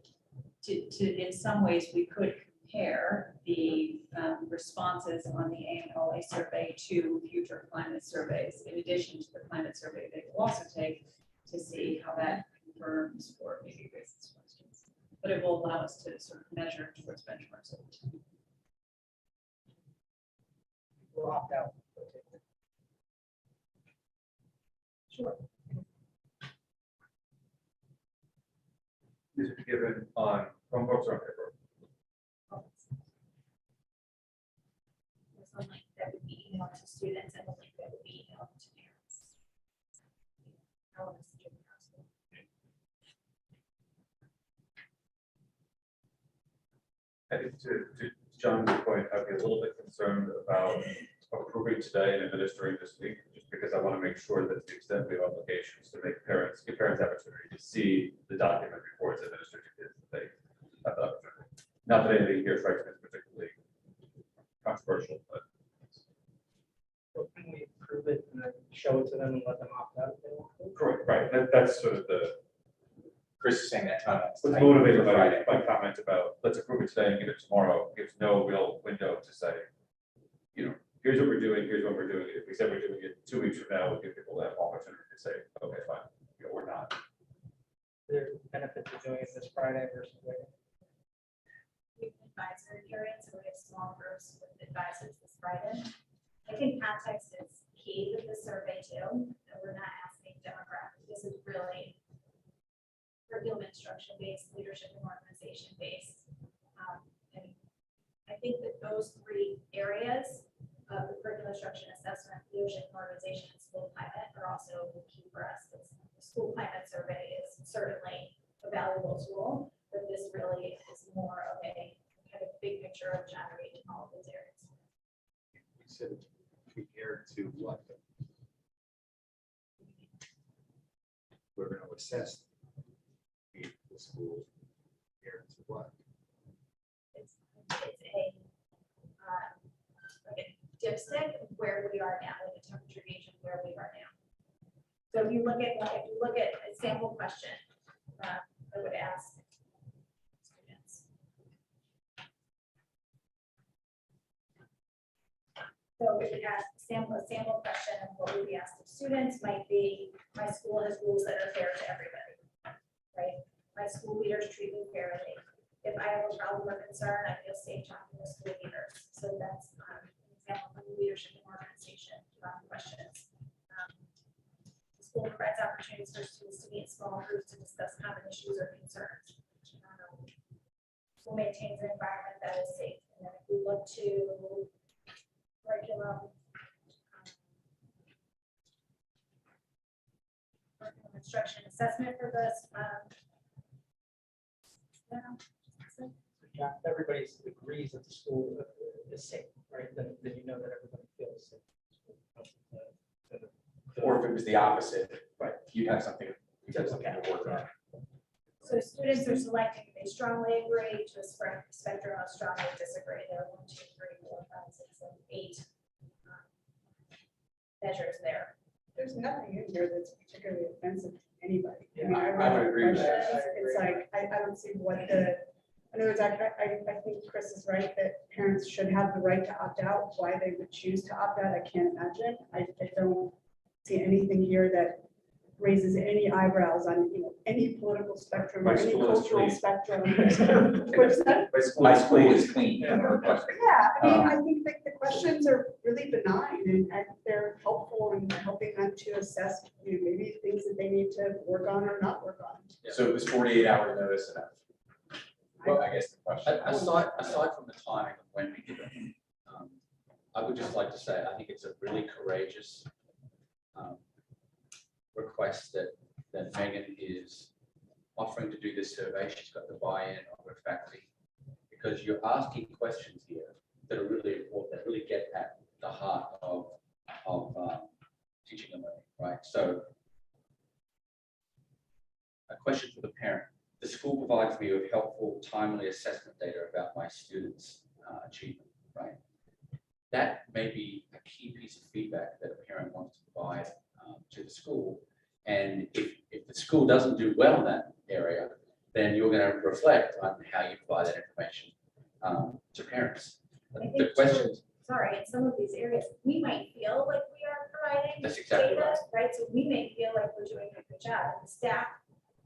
in some ways, we could compare the responses on the AMLA survey to future climate surveys, in addition to the climate survey they will also take to see how that confirms or maybe raises questions. But it will allow us to sort of measure towards benchmarks over time. We'll opt out. Sure. These would be given on Chromebooks or on paper? There's a link that would be emailed to students and a link that would be emailed to parents. I think to John's point, I'd be a little bit concerned about approving today and administering this week, just because I want to make sure that to the extent we have obligations to make give parents opportunity to see the document before it's administered to kids, that they have the opportunity. Not that anything here strikes me as particularly controversial, but. Well, can we approve it and then show it to them and let them opt out if they want to? Correct, right, that's sort of the, Chris is saying that comment. what's motivated by comment about, let's approve it today and give it tomorrow, gives no real window to say, you know, here's what we're doing, here's when we're doing it. If we said we're doing it 2 weeks from now, we'll give people that opportunity to say, okay, fine, you know, we're not. There are benefits of doing it this Friday versus later. We have advisory periods, so we have small groups with advisors this Friday. I think context is key with the survey too, and we're not asking demographics. This is really curriculum instruction based, leadership and organization based. And I think that those 3 areas of the curriculum instruction, assessment, leadership and organization, and school climate are also key for us. The school climate survey is certainly a valuable tool, but this really is more of a kind of big picture of John Reed in all of those areas. You said compared to what? We're going to assess the school compared to what? like a dipstick of where we are now, like a temperature gauge of where we are now. So if you look at, a sample question, I would ask students. So if we ask a sample question, and what would be asked of students might be, my school has rules that are fair to everybody, right? My school leaders treat me fairly. If I have a problem or concern, I feel safe talking to school leaders. So that's an example of leadership and organization questions. The school provides opportunities for students to meet in small groups to discuss common issues or concerns. School maintains an environment that is safe. And then if we look to curriculum, instruction assessment for this. Yeah, if everybody agrees that the school is safe, right? Then you know that everybody feels safe. Or if it was the opposite, but you'd have something to work on. So students are selecting, they strongly agree to a spectrum of strongly disagree. There are 1, 2, 3, 4, 5, 6, 7, 8 measures there. There's nothing in here that's particularly offensive to anybody. Yeah, mean, I read would the agree with that. questions, I It's agree. like, I don't see what the, in other words, I think Chris is right that parents should have the right to opt out. Why they would choose to opt out, I can't imagine. I don't see anything here that raises any eyebrows on, any political spectrum or My any school is cultural clean. spectrum. What's that? My school is clean. Yeah, I think like the questions are really benign and they're helpful in helping them to assess, maybe things that they need to work on or not work on. So it was 48 hours notice enough. Well, I guess the question. Aside from the timing of when we give it, I would just like to say, I think it's a really courageous request that Megan is offering to do this survey. She's got the buy-in of her faculty, because you're asking questions here that are really important, that really get at the heart of teaching and learning, right? So a question for the parent. The school provides me with helpful, timely assessment data about my students' achievement, right? That may be a key piece of feedback that a parent wants to provide to the school. And if the school doesn't do well in that area, then you're going to reflect on how you provide that information to parents. I The think questions, sorry, in some of these areas, we might feel like we are providing That's exactly data, right? So we may feel like we're doing a good job, and the staff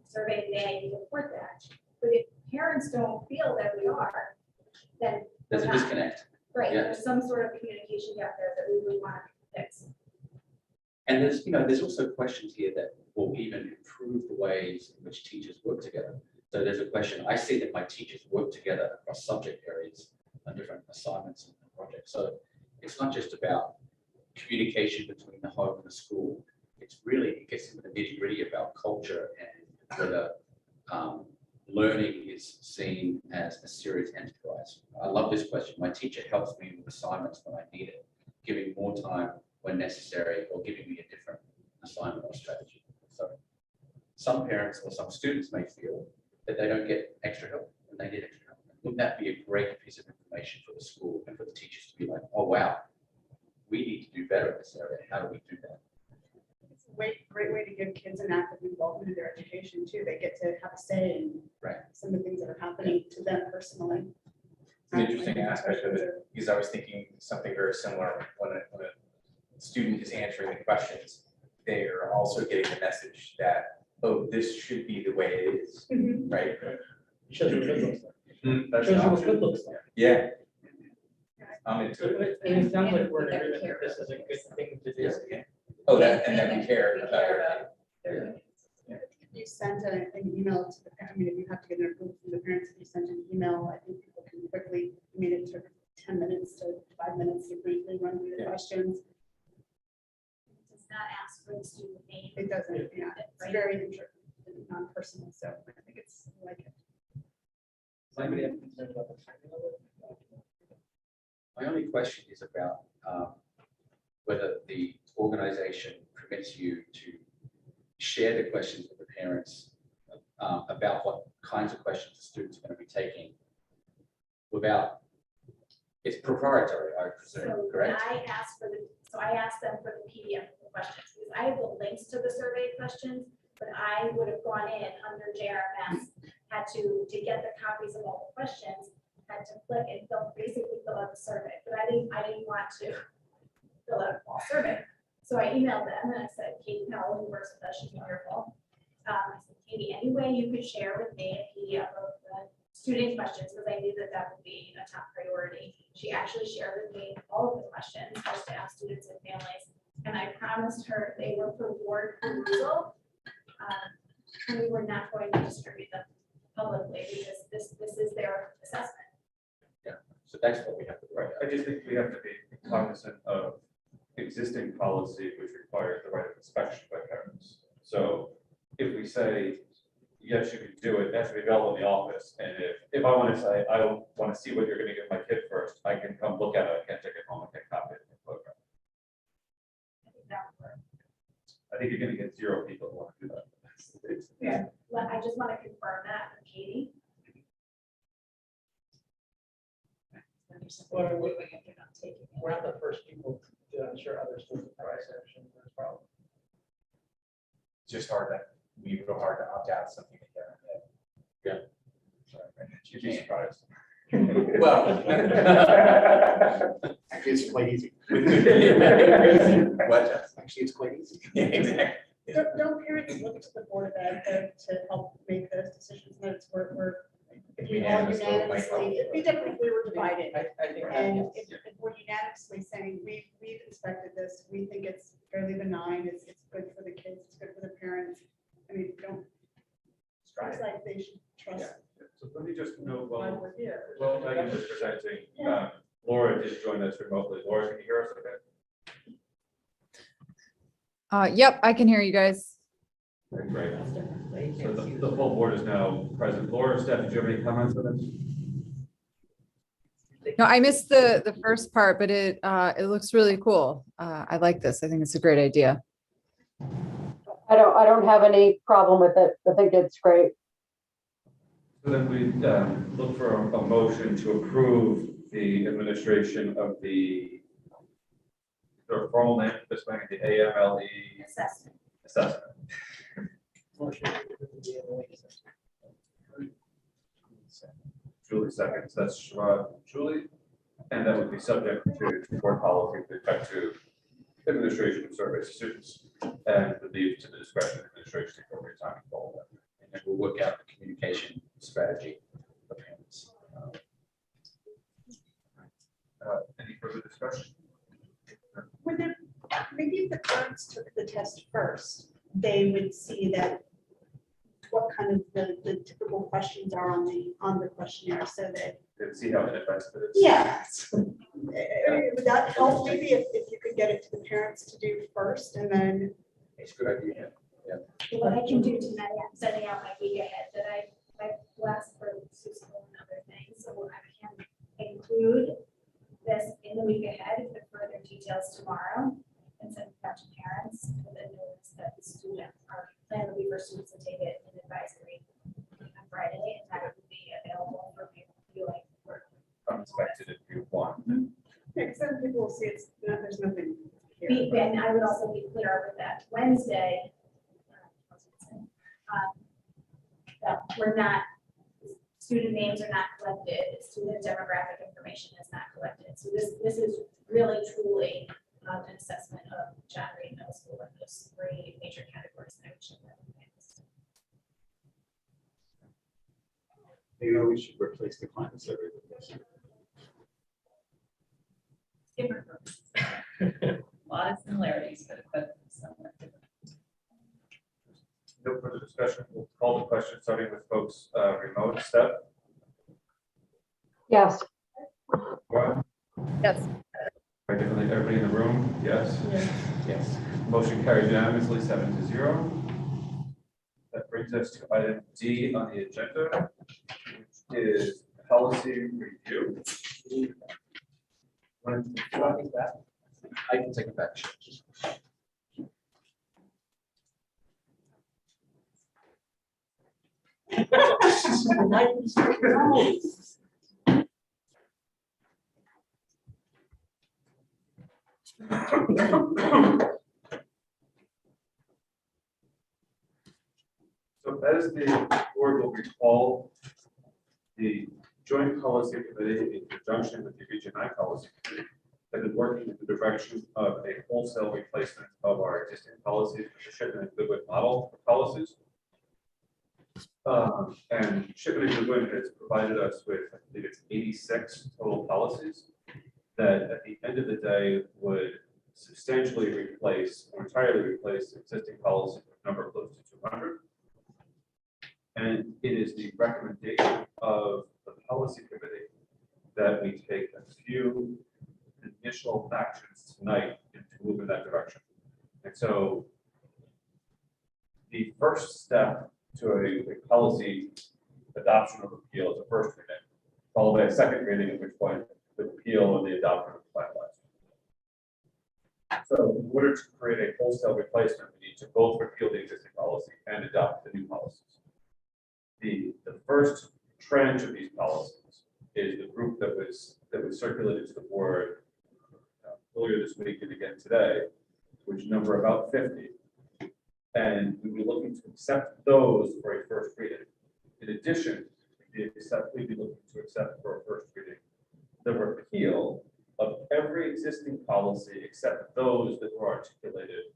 survey may report that. But if parents don't feel that we are, then there's a we're not. disconnect. Right, Yeah. there's some sort of communication gap there that we would want to fix. And there's also questions here that will even improve the ways in which teachers work together. So there's a question, I see that my teachers work together across subject areas on different assignments and projects. So it's not just about communication between the home and the school. It's really, it gets into the nitty gritty about culture and whether learning is seen as a serious enterprise. I love this question. My teacher helps me with assignments when I need it, giving more time when necessary, or giving me a different assignment or strategy. So some parents or some students may feel that they don't get extra help when they need extra help. Wouldn't that be a great piece of information for the school and for the teachers to be like, oh, wow, we need to do better in this area. How do we do that? It's a great way to give kids an active involvement in their education too. They get to have a say in Right. some of the things that are happening to them personally. An interesting aspect of it, because I was thinking something very similar when a student is answering the questions, they are also getting the message that, oh, this should be the way it is, Mhm. right? Shows you what good looks like. That's Shows you what awesome. good looks like. Yeah. I'm into So it. it sounds like we're in agreement that this is a good thing to do. Oh, that, and that we care about it. If you send an email to the, if you have to get an approval from the parents, if you send an email, I think people can quickly, it took 10 minutes to 5 minutes to briefly run through the Yeah. questions. It does not ask for the student name. It doesn't, yeah, it's Right. very non-personal, so I think it's I like it. Does anybody have concerns about the timing of it? My only question is about whether the organization permits you to share the questions with the parents about what kinds of questions the students are going to be taking without It's proprietary, I presume, So correct? I asked them for the PDF of the questions, because I have the links to the survey questions, but I would have gone in under JRMS, had to get the copies of all the questions, had to click and basically fill out the survey, but I didn't want to fill out a full survey. So I emailed them and I said, Katie Powell, who works with us, she's wonderful. I said, Katie, any way you could share with me a PDF of the student questions, because I knew that would be a top priority. She actually shared with me all of the questions, just to ask students and families. And I promised her they were for board perusal. And we were not going to distribute them publicly, because this is their assessment. So that's what we have to write. I just think we have to be cognizant of existing policy which requires the right of inspection by parents. So if we say, yes, you can do it, it has to be available in the office. And if I want to say, I don't want to see what you're going to give my kid first, I can come look at it, I can't take it home and take a copy of the program. I think that would work. I think you're going to get 0 people who want to do that. Yeah, I just want to confirm that with Katie. Well, Doing if they're not taking it. We're not the first people to do it. I'm sure others will price action. There's problem. It's just hard to, we go hard to opt out something that they're. Yeah. Sorry, You'd be surprised. Well. Actually, it's quite easy. What? Actually, it's quite easy. Yeah, exactly. Don't parents look to the Board of Ed to help make those decisions? That's where if we all Unanimous vote might help. unanimously, it'd be different if we were divided. I think. And if we're unanimously saying, we've inspected this, we think it's fairly benign, it's good for the kids, it's good for the parents. I mean, it's like they should trust So let me just note, why well, we're here. Megan was presenting, Laura did join us remotely. Laura, can you hear us okay? Yep, I can hear you guys. Okay, great. So the full board is now present. Laura, Steph, did you have any comments on this? No, I missed the first part, but it looks really cool. I like this. I think it's a great idea. I don't have any problem with it. I think it's great. So then we look for a motion to approve the administration of the formal name for this thing, the AMLE Assessment. assessment. Julie seconds, that's Julie. And that would be subject to board policy with respect to administration of surveys to students and the leave to the discretion of administration to appropriate time to follow that. And then we'll work out the communication strategy for parents. Any further discussion? Would there, maybe if the parents took the test first, they would see that what kind of the typical questions are on the questionnaire, so that, And see how ineffective it is. yeah. Would that help, maybe if you could get it to the parents to do first, and then, It's a good idea. What I can do tonight, I'm sending out my week ahead that I blessed for school and other things, so I can include this in the week ahead with further details tomorrow and send it out to parents, and then notice that the student, our plan would be for students to take it in advisory on Friday, and that it would be available for people to be like. Unexpected if you want. yeah, some people will see it's, there's nothing here. And I would also be clear with that Wednesday. That we're not, student names are not collected, student demographic information is not collected. So this is really truly an assessment of John Reed Middle School in those 3 major categories that I would show that. You know, we should replace the climate survey with this. Different purposes. A lot of similarities, but somewhat different. No further discussion. We'll call the question, starting with folks remote. Steph? Yes. Laura? Yes. Everybody in the room? Yes. Yes. Motion carries unanimously, 7-0. That brings us to item D on the agenda, which is policy review. I can take it back. So as the board will recall, the Joint Policy Committee, in conjunction with the Region 9 Policy Committee, have been working in the direction of a wholesale replacement of our existing policies with the Shipman and Goodwin model for policies. And Shipman and Goodwin has provided us with, I believe it's 86 total policies that at the end of the day would substantially replace or entirely replace existing policies with a number close to 200. And it is the recommendation of the policy committee that we take a few initial actions tonight to move in that direction. And so the first step to a policy adoption or repeal is a first reading, followed by a second reading, at which point the repeal and the adoption of the finalized. So in order to create a wholesale replacement, we need to both repeal the existing policy and adopt the new policies. The first tranche of these policies is the group that was circulated to the board earlier this week and again today, which number about 50. And we were looking to accept those for a first reading. In addition, we'd be looking to accept for a first reading the repeal of every existing policy except those that were articulated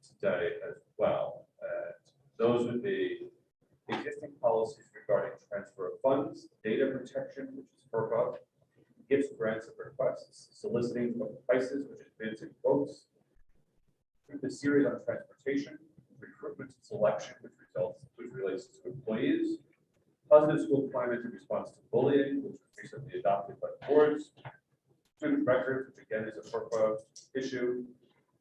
today as well. Those would be existing policies regarding transfer of funds, data protection, which is FERPA, gifts, grants, and requests, soliciting of prices, which is bids and quotes, the series on transportation, recruitment and selection, which relates to employees, positive school climate in response to bullying, which was recently adopted by the boards, student records, which again is a FERPA issue,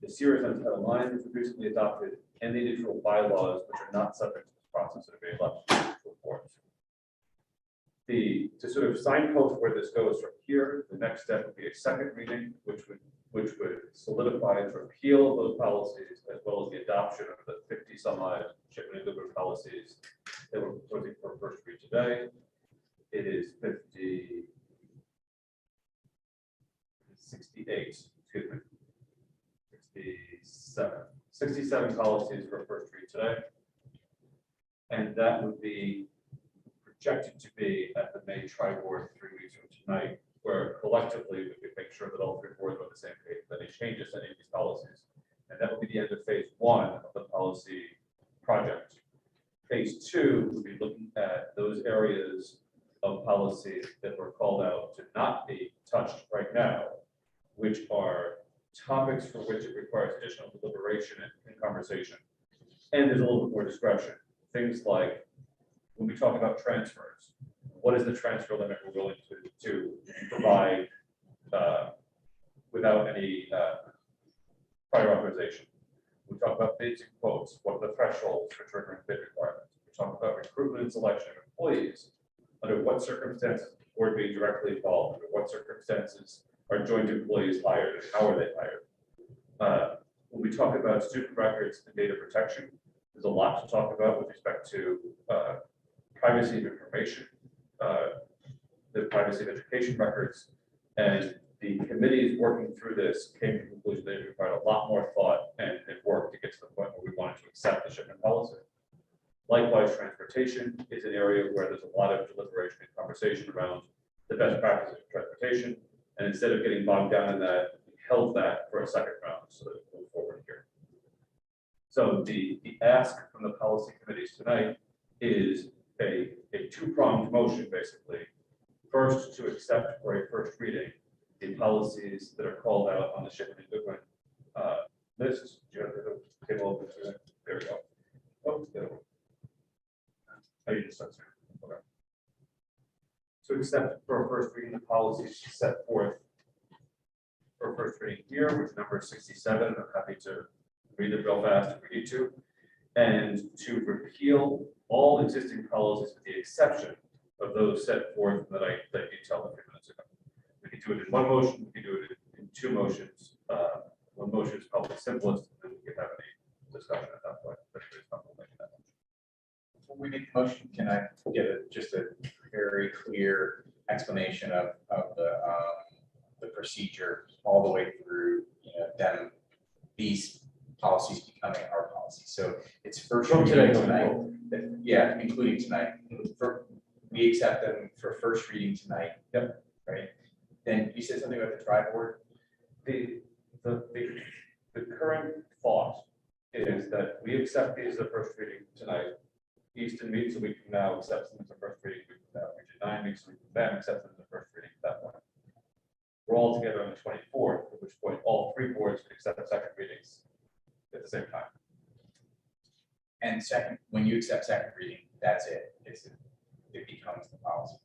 the series on Title IX, which was recently adopted, and the individual bylaws, which are not subject to the process of being elected to boards. To sort of signpost where this goes from here, the next step would be a second reading, which would solidify and repeal those policies, as well as the adoption of the 50 some odd Shipman and Goodwin policies that we're proposing for first read today. It is 67 policies for first read today. And that would be projected to be at the May tri-board 3 weeks from tonight, where collectively we could make sure that all three boards are on the same page, that they change any of these policies. And that would be the end of phase 1 of the policy project. Phase 2 would be looking at those areas of policy that were called out to not be touched right now, which are topics for which it requires additional deliberation and conversation. And there's a little bit more discretion. Things like when we talk about transfers, what is the transfer limit we're willing to provide without any prior authorization? We talk about bids and quotes. What are the thresholds for triggering bid requirements? We talk about recruitment and selection of employees. Under what circumstances the board being directly involved? Under what circumstances are joint employees hired and how are they hired? When we talk about student records and data protection, there's a lot to talk about with respect to privacy of information, the privacy of education records, and the committees working through this came to the conclusion that it required a lot more thought and work to get to the point where we wanted to accept the shipment policy. Likewise, transportation is an area where there's a lot of deliberation and conversation around the best practices of transportation. And instead of getting bogged down in that, we held that for a second round so that we move forward here. So the ask from the policy committees tonight is a two-pronged motion, basically. First, to accept for a first reading the policies that are called out on the Shipman and Goodwin list. Do you have the table open? There we go. Oh, there we go. Oh, you just start. Okay. To accept for a first reading the policies set forth for a first reading here, which is number 67. I'm happy to read it real fast if we need to. And to repeal all existing policies with the exception of those set forth that I detailed a few minutes ago. We can do it in one motion, we can do it in two motions. One motion is probably the simplest, and we can have any discussion at that point. But it's not making that motion. Before we make the motion, can I get just a very clear explanation of the procedure all the way through them, these policies becoming our policy. So it's first From reading today going tonight. forward. Yeah, including tonight. We accept them for first reading tonight. Yep. Right? Then you said something about the tri-board. The current thought is that we accept these as a first reading tonight. Easton meets a week from now, accepts them as a first reading a week from now. Region 9 meets a week from then, accepts them as a first reading at that point. We're all together on the 24th, at which point all three boards can accept second readings at the same time. And second, when you accept second reading, that's it. It becomes the policy.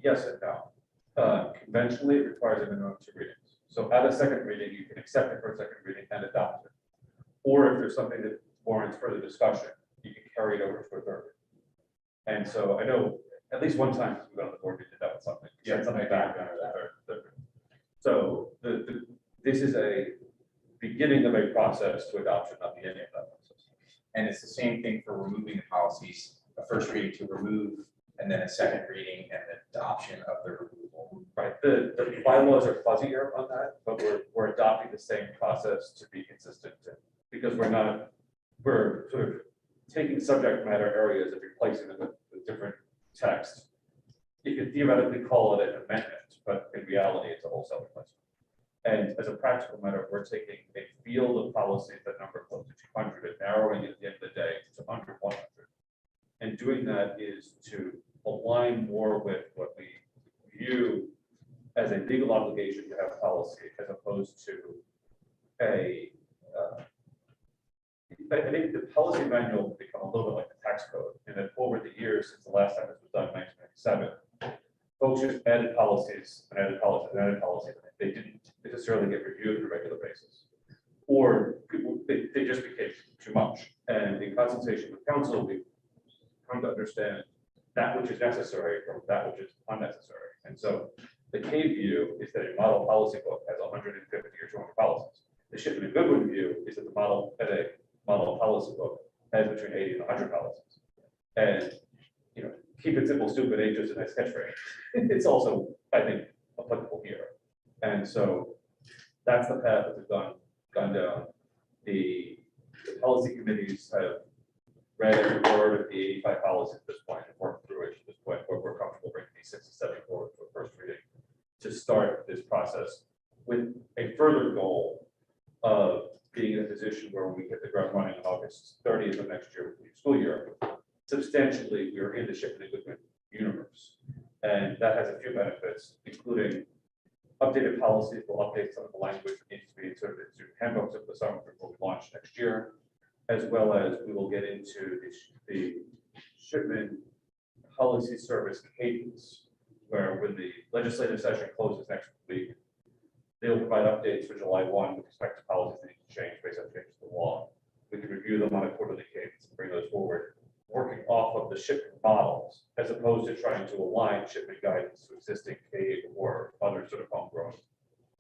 Yes and no. Conventionally, it requires a minimum of 2 readings. So at a second reading, you can accept it for a second reading and adopt it. Or if there's something that warrants further discussion, you can carry it over to a third. And so I know at least one time we went on the board, we did that with something. Yeah, Sent something back. So this is a beginning of a process to adoption, not the ending of that process. And it's the same thing for removing the policies, a first reading to remove, and then a second reading and the adoption of the removal. Right, the bylaws are fuzzier on that, but we're adopting the same process to be consistent, because we're sort of taking subject matter areas and replacing them with different text. You could theoretically call it an amendment, but in reality, it's a wholesale replacement. And as a practical matter, we're taking a field of policies that number close to 200 and narrowing it at the end of the day to under 100. And doing that is to align more with what we view as a legal obligation to have policy, as opposed to I think the policy manual will become a little bit like the tax code, and that over the years since the last time this was done in 1997, folks just added policies and added policies and added policies. They didn't necessarily get reviewed on a regular basis, or they just became too much. And in consultation with council, we've come to understand that which is necessary from that which is unnecessary. And so the K view is that a model policy book has 150 or 200 policies. The Shipman and Goodwin view is that a model policy book has between 80 and 100 policies. And keep it simple, stupid ain't just a nice catchphrase. It's also, I think, applicable here. And so that's the path that we've gone down. The policy committees have read every word of the 85 policies at this point and worked through it to this point where we're comfortable bringing these 67 forward for first reading to start this process with a further goal of being in a position where we hit the ground running on August 30th of next year, with the school year. Substantially, we are in the Shipman and Goodwin universe. And that has a few benefits, including updated policies will update some of the language that needs to be inserted into handbooks of the summer before we launch next year, as well as we will get into the Shipman policy service cadence, where when the legislative session closes next week, they'll provide updates for July 1 with respect to policies that need to change based on changes to the law. We can review them on a quarterly cadence and bring those forward, working off of the Shipman models, as opposed to trying to align Shipman guidance to existing CADE or other sort of homegrown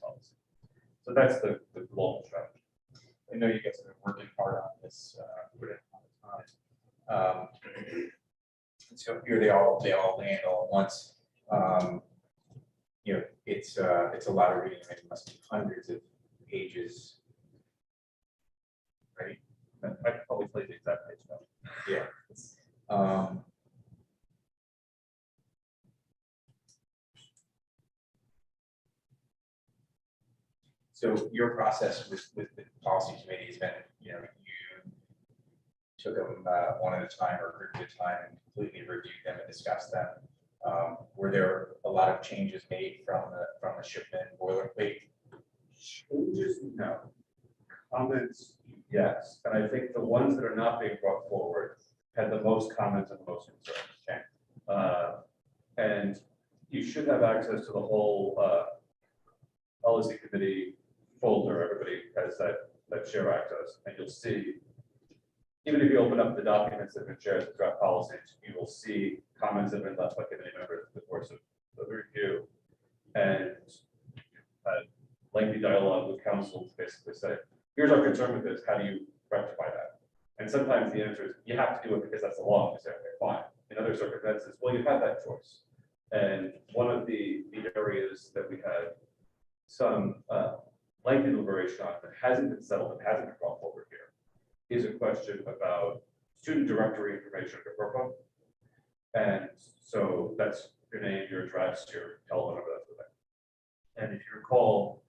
policy. So that's the global strategy. I know you guys have been working hard on this for a long time. So here they all land all at once. It's a lot of reading. It must be hundreds of pages, right? I can probably play the exact page now. Yeah. So your process with the policy committee has been, you took them one at a time or a group at a time and completely reviewed them and discussed them. Were there a lot of changes made from the Shipman boilerplate? Changes, no. Comments, yes. And I think the ones that are not being brought forward had the most comments and the most concerns. Okay. And you should have access to the whole policy committee folder. Everybody has that share access, and you'll see, even if you open up the documents that have been shared as draft policies, you will see comments that have been left by committee members in the course of the review, and lengthy dialogue with council to basically say, here's our concern with this, how do you rectify that? And sometimes the answer is, you have to do it because that's the law. You say, okay, fine. In other circumstances, well, you have that choice. And one of the areas that we had some lengthy deliberation on that hasn't been settled and hasn't been brought forward here is a question about student directory information for FERPA. And so that's your name, your address, your telephone number, that sort of thing. And if you recall,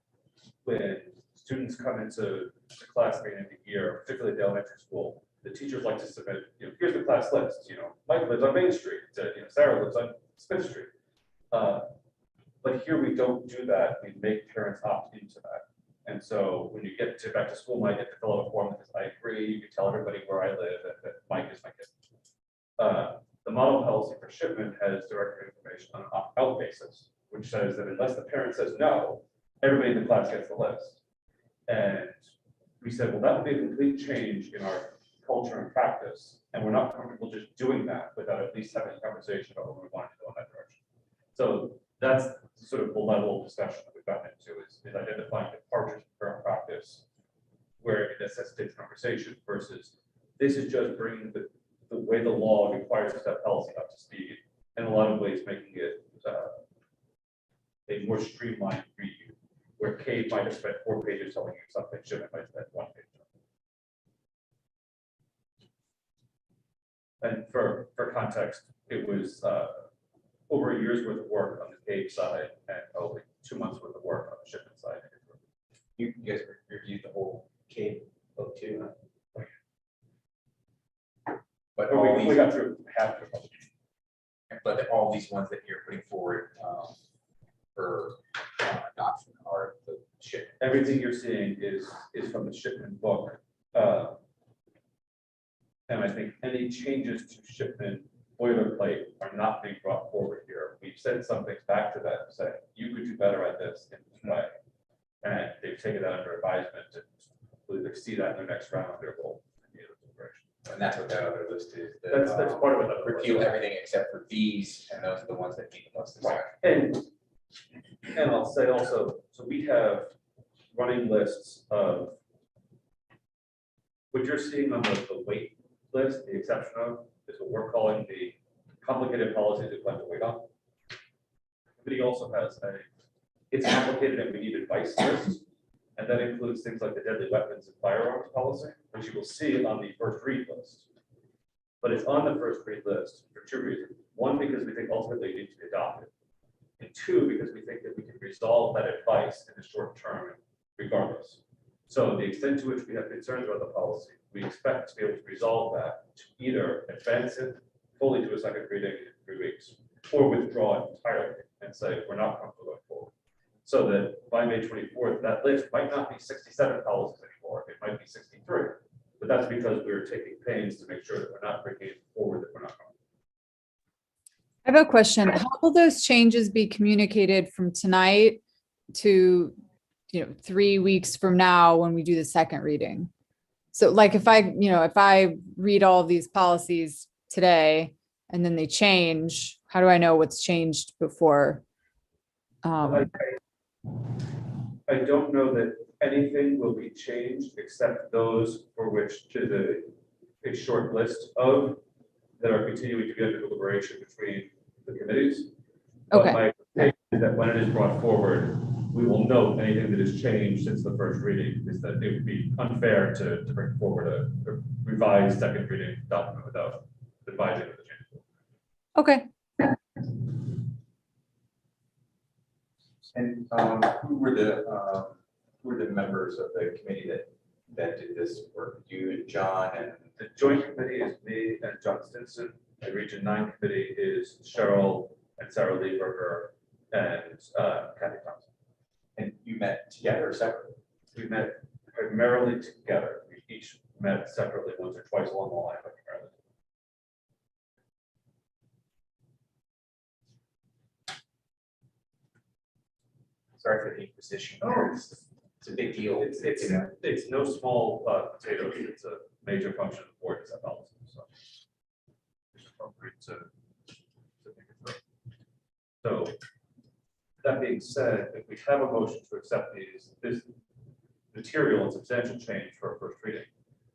when students come into the class at the end of the year, particularly at the elementary school, the teachers like to submit, here's the class list, Mike lives on Main Street, Sarah lives on Smith Street. But here we don't do that. We make parents opt into that. And so when you get to back to school, Mike get to fill out a form that says, I agree, you can tell everybody where I live, that Mike is my kid. The model policy for shipment has directory information on an opt-out basis, which says that unless the parent says no, everybody in the class gets the list. And we said, well, that would be a complete change in our culture and practice. And we're not comfortable just doing that without at least having a conversation about what we want to go in that direction. So that's sort of the level of discussion that we've gotten into is identifying departures from current practice where it necessitates conversation versus this is just bringing the way the law requires us to have policy up to speed, in a lot of ways making it a more streamlined review, where Kate might have spent 4 pages telling you something, Shipment might have spent 1 page. And for context, it was over a year's worth of work on the Kate side and only 2 months worth of work on the Shipment side. You guys reviewed the whole K book too, huh? But all We these, got through half of it. all these ones that you're putting forward for adoption are the ship. Everything you're seeing is from the Shipment book. And I think any changes to Shipment boilerplate are not being brought forward here. We've sent some things back to them saying, you could do better at this in this way. And they've taken that under advisement and will either see that in their next round or will. And that's what that other list is. That's part of it. Repeal everything except for these, and those are the ones that need the most discussion. And I'll say also, so we have running lists of what you're seeing on the wait list, the exception of, is what we're calling the complicated policies that we have to wait on. The committee also has it's complicated and we need advice list. And that includes things like the deadly weapons and firearms policy, which you will see on the first read list. But it's on the first read list for 2 reasons. 1, because we think ultimately it needs to be adopted. And 2, because we think that we can resolve that advice in the short term regardless. So the extent to which we have concerns about the policy, we expect to be able to resolve that to either advance it fully to a second reading in 3 weeks, or withdraw it entirely and say, we're not comfortable going forward. So that by May 24th, that list might not be 67 policies anymore, it might be 63. But that's because we're taking pains to make sure that we're not bringing it forward that we're not comfortable. I have a question. How will those changes be communicated from tonight to, 3 weeks from now when we do the second reading? So like if I read all of these policies today and then they change, how do I know what's changed before? I don't know that anything will be changed except those for which there's a short list of that are continuing to be under deliberation between the committees. Okay. But my expectation is that when it is brought forward, we will note anything that has changed since the first reading, is that it would be unfair to bring forward a revised second reading document without advising of the change. Okay. And who were the members of the committee that did this work? You and John and the joint committee is me and John Stinson. The Region 9 committee is Cheryl and Sarah Lieberger and Kathy Thompson. And you met together or separately? We met primarily together. We each met separately once or twice along the line, but primarily. Sorry for the inquisition. Oh, it's a big deal. It's no small potato. It's a major function of the board is that policy. So it's appropriate to think it through. So that being said, if we have a motion to accept this material and substantial change for a first reading,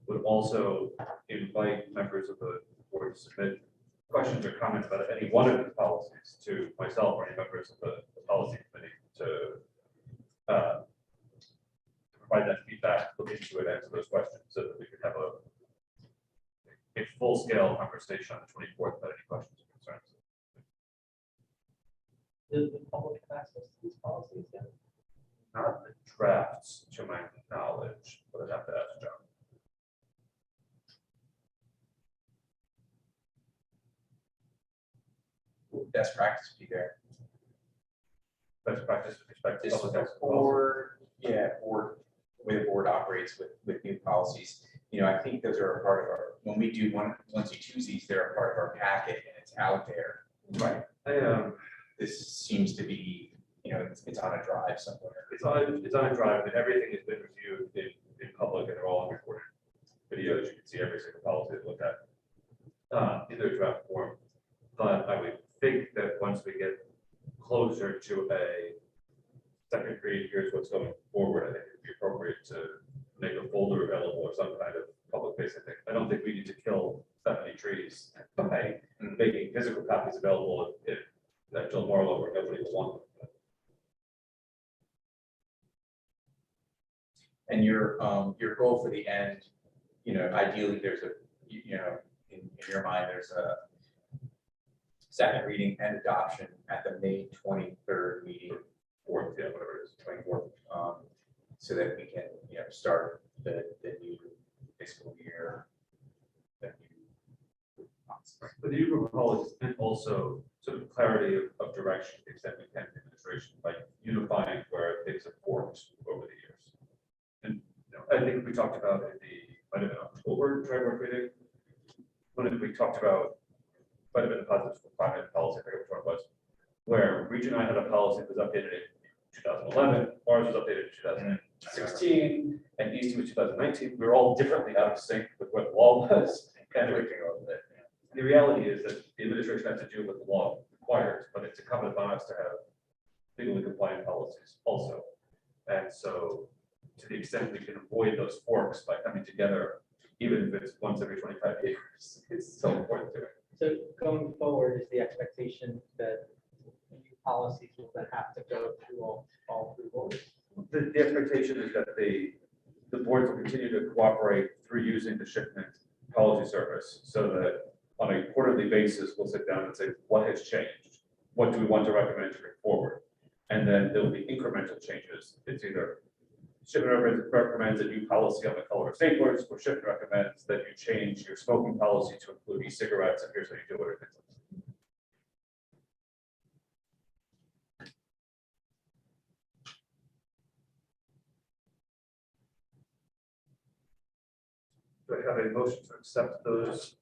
would also invite members of the board to submit questions or comments about any one of these policies to myself or any members of the policy committee to provide that feedback, look into it, answer those questions, so that we could have a full-scale conversation on the 24th about any questions or concerns. Does the public have access to these policies yet? Not the drafts, to my knowledge, but I'd have to ask John. Best practice would be there. Best practice with respect to Just public access. or, yeah, or the way the board operates with new policies. You know, I think those are a part of our, when we do onesie-twosies, they're a part of our packet and it's out there. Right. This seems to be, you know, it's on a drive somewhere. It's on a drive, and everything has been reviewed in public, and they're all on recorded videos. You can see every single policy to look at in their draft form. But I would think that once we get closer to a second read, here's what's going forward, I think it'd be appropriate to make a folder available or some kind of public facing thing. I don't think we need to kill that many trees by making physical copies available if that Jill Marlowe or nobody will want them. And your goal for the end, you know, ideally there's a, you know, in your mind, there's a second reading and adoption at the May 23rd meeting, 4th, yeah, whatever it is. 24th, so that we can, you know, start the new fiscal year. But the new policies and also sort of clarity of direction, to the extent we can, in administration, like unifying where things have formed over the years. And you know, I think we talked about in the, might have been October tri-board meeting, when we talked about, might have been the positives for climate policy, I forget which one it was, where Region I had a policy that was updated in 2011, ours was updated in 2016, and East was 2019. We were all differently out of sync with what the law was, kind of everything over there. The reality is that the administration has to do what the law requires, but it's incumbent upon us to have legally compliant policies also. And so to the extent we can avoid those forks by coming together, even if it's once every 25 years, it's so important to it. So going forward, is the expectation that new policies will then have to go through all three boards? The expectation is that the boards will continue to cooperate through using the shipment policy service, so that on a quarterly basis, we'll sit down and say, what has changed? What do we want to recommend to bring forward? And then there'll be incremental changes. It's either shipment recommends a new policy on the color of staplers, or shipment recommends that you change your smoking policy to include e-cigarettes, and here's how you do it. Do I have a motion to accept those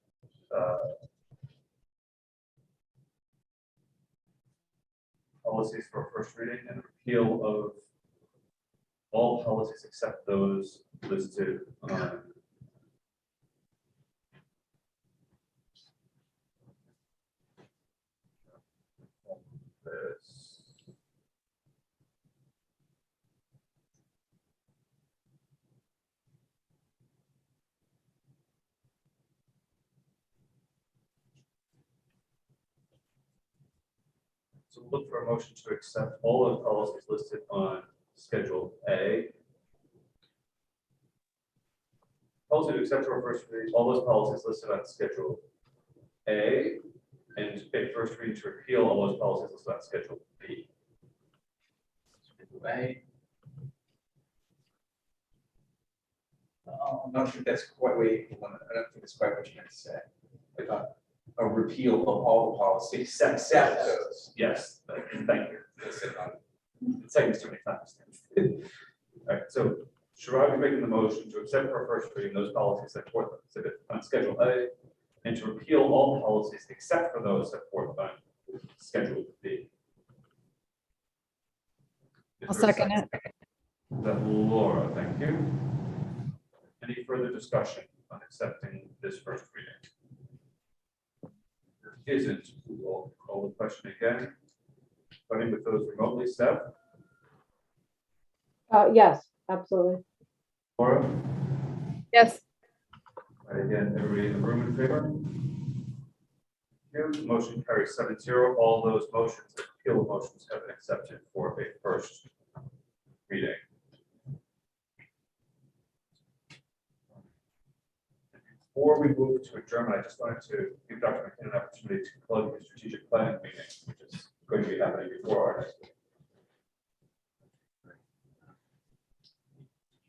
policies for first reading and repeal of all policies except those listed on this. So look for a motion to accept all of the policies listed on Schedule A. Policy to accept for first reading all those policies listed on Schedule A, and a first reading to repeal all those policies listed on Schedule B. Schedule A. I don't think that's quite I don't think that's quite what you meant to say. Like a repeal of all the policies. Except those. Yes, thank you. Listed on. It's saying this too many times. All right, so Sharad is making the motion to accept for first reading those policies set forth on Schedule A, and to repeal all policies except for those set forth on Schedule B. I'll second it. That Laura, thank you. Any further discussion on accepting this first reading? There isn't. We will call the question again. Starting with those remotely, Steph, Yes, absolutely. Laura, Yes. and again, everybody in the room in favor? Yes, motion carries 7-0. All those motions, the repeal motions have been accepted for a first reading. we move to adjournment, I just wanted to give Dr. McKinnon an opportunity to plug the strategic planning meeting, which is going to be happening before our next meeting.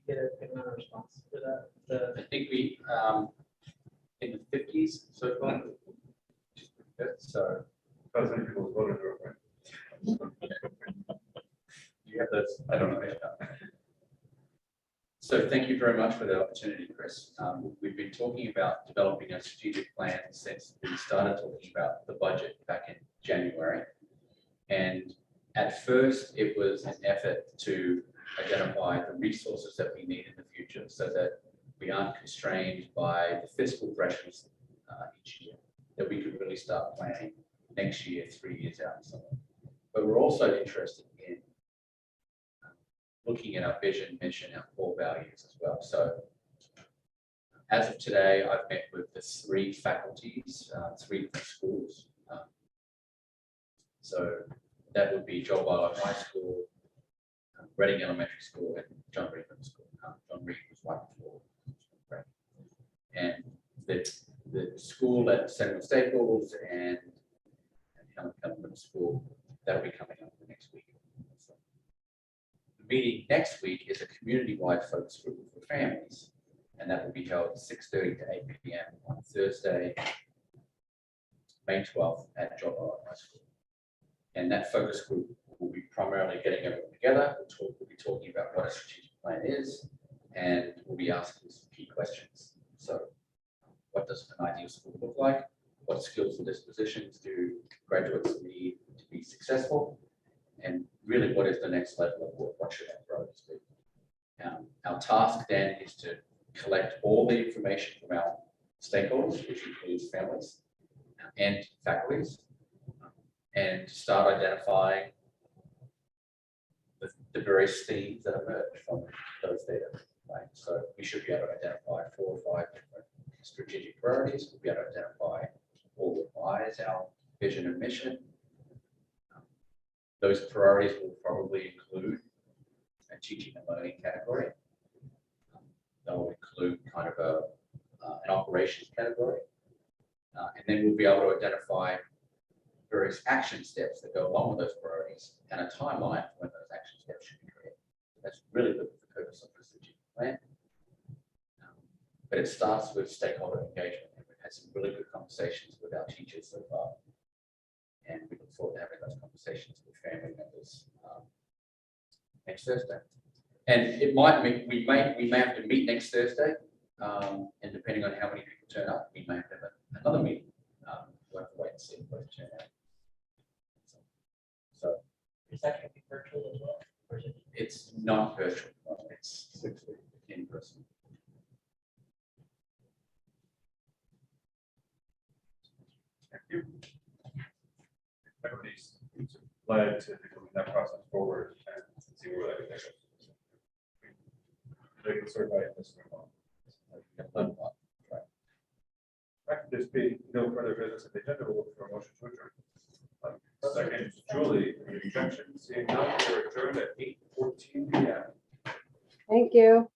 Get a good amount of response to that. I think we, in the 50s so far. So, As many people as voted for it, right? you have those, I don't know. So thank you very much for the opportunity, Chris. We've been talking about developing a strategic plan since we started talking about the budget back in January. And at first, it was an effort to identify the resources that we need in the future so that we aren't constrained by the fiscal pressures each year, that we could really start planning next year, 3 years out and so on. But we're also interested in looking at our vision, mission, our core values as well. So as of today, I've met with the 3 faculties, 3 different schools. So that would be Joel Barlow High School, Reading Elementary School, and John Reed Middle School. John Reed was right before. And the school at Seminole Staples and Helen Middle School, that'll be coming up the next week. So the meeting next week is a community-wide focus group for families, and that will be held 6:30 to 8 p.m. on Thursday, May 12th at John Barlow High School. And that focus group will be primarily getting everyone together. We'll be talking about what a strategic plan is, and we'll be asking some key questions. So what does an ideal school look like? What skills and dispositions do graduates need to be successful? And really, what is the next level of work? What should our priorities be? Our task then is to collect all the information from our stakeholders, which includes families and faculties, and start identifying the various themes that emerge from those data. Right? So we should be able to identify 4 or 5 different strategic priorities. We'll be able to identify or revise our vision and mission. Those priorities will probably include a teaching and learning category. They'll include kind of an operations category. And then we'll be able to identify various action steps that go along with those priorities and a timeline for when those action steps should be created. That's really the purpose of the strategic plan. But it starts with stakeholder engagement. And we've had some really good conversations with our teachers so far. And we look forward to having those conversations with family members next Thursday. And it might mean we may have to meet next Thursday. And depending on how many people turn up, we may have to have another meeting. We'll have to wait and see what turn out. So Is that going to be virtual as well? Or is it? it's not virtual, it's in person. Thank you. Everybody's glad to be moving that process forward and see where that goes. They can sort by this one. Right, there's being no further business at the agenda, we'll look for a motion to adjourn. Second, Julie, any objection? Seeing none, we're adjourned at 8:14 p.m. Thank you.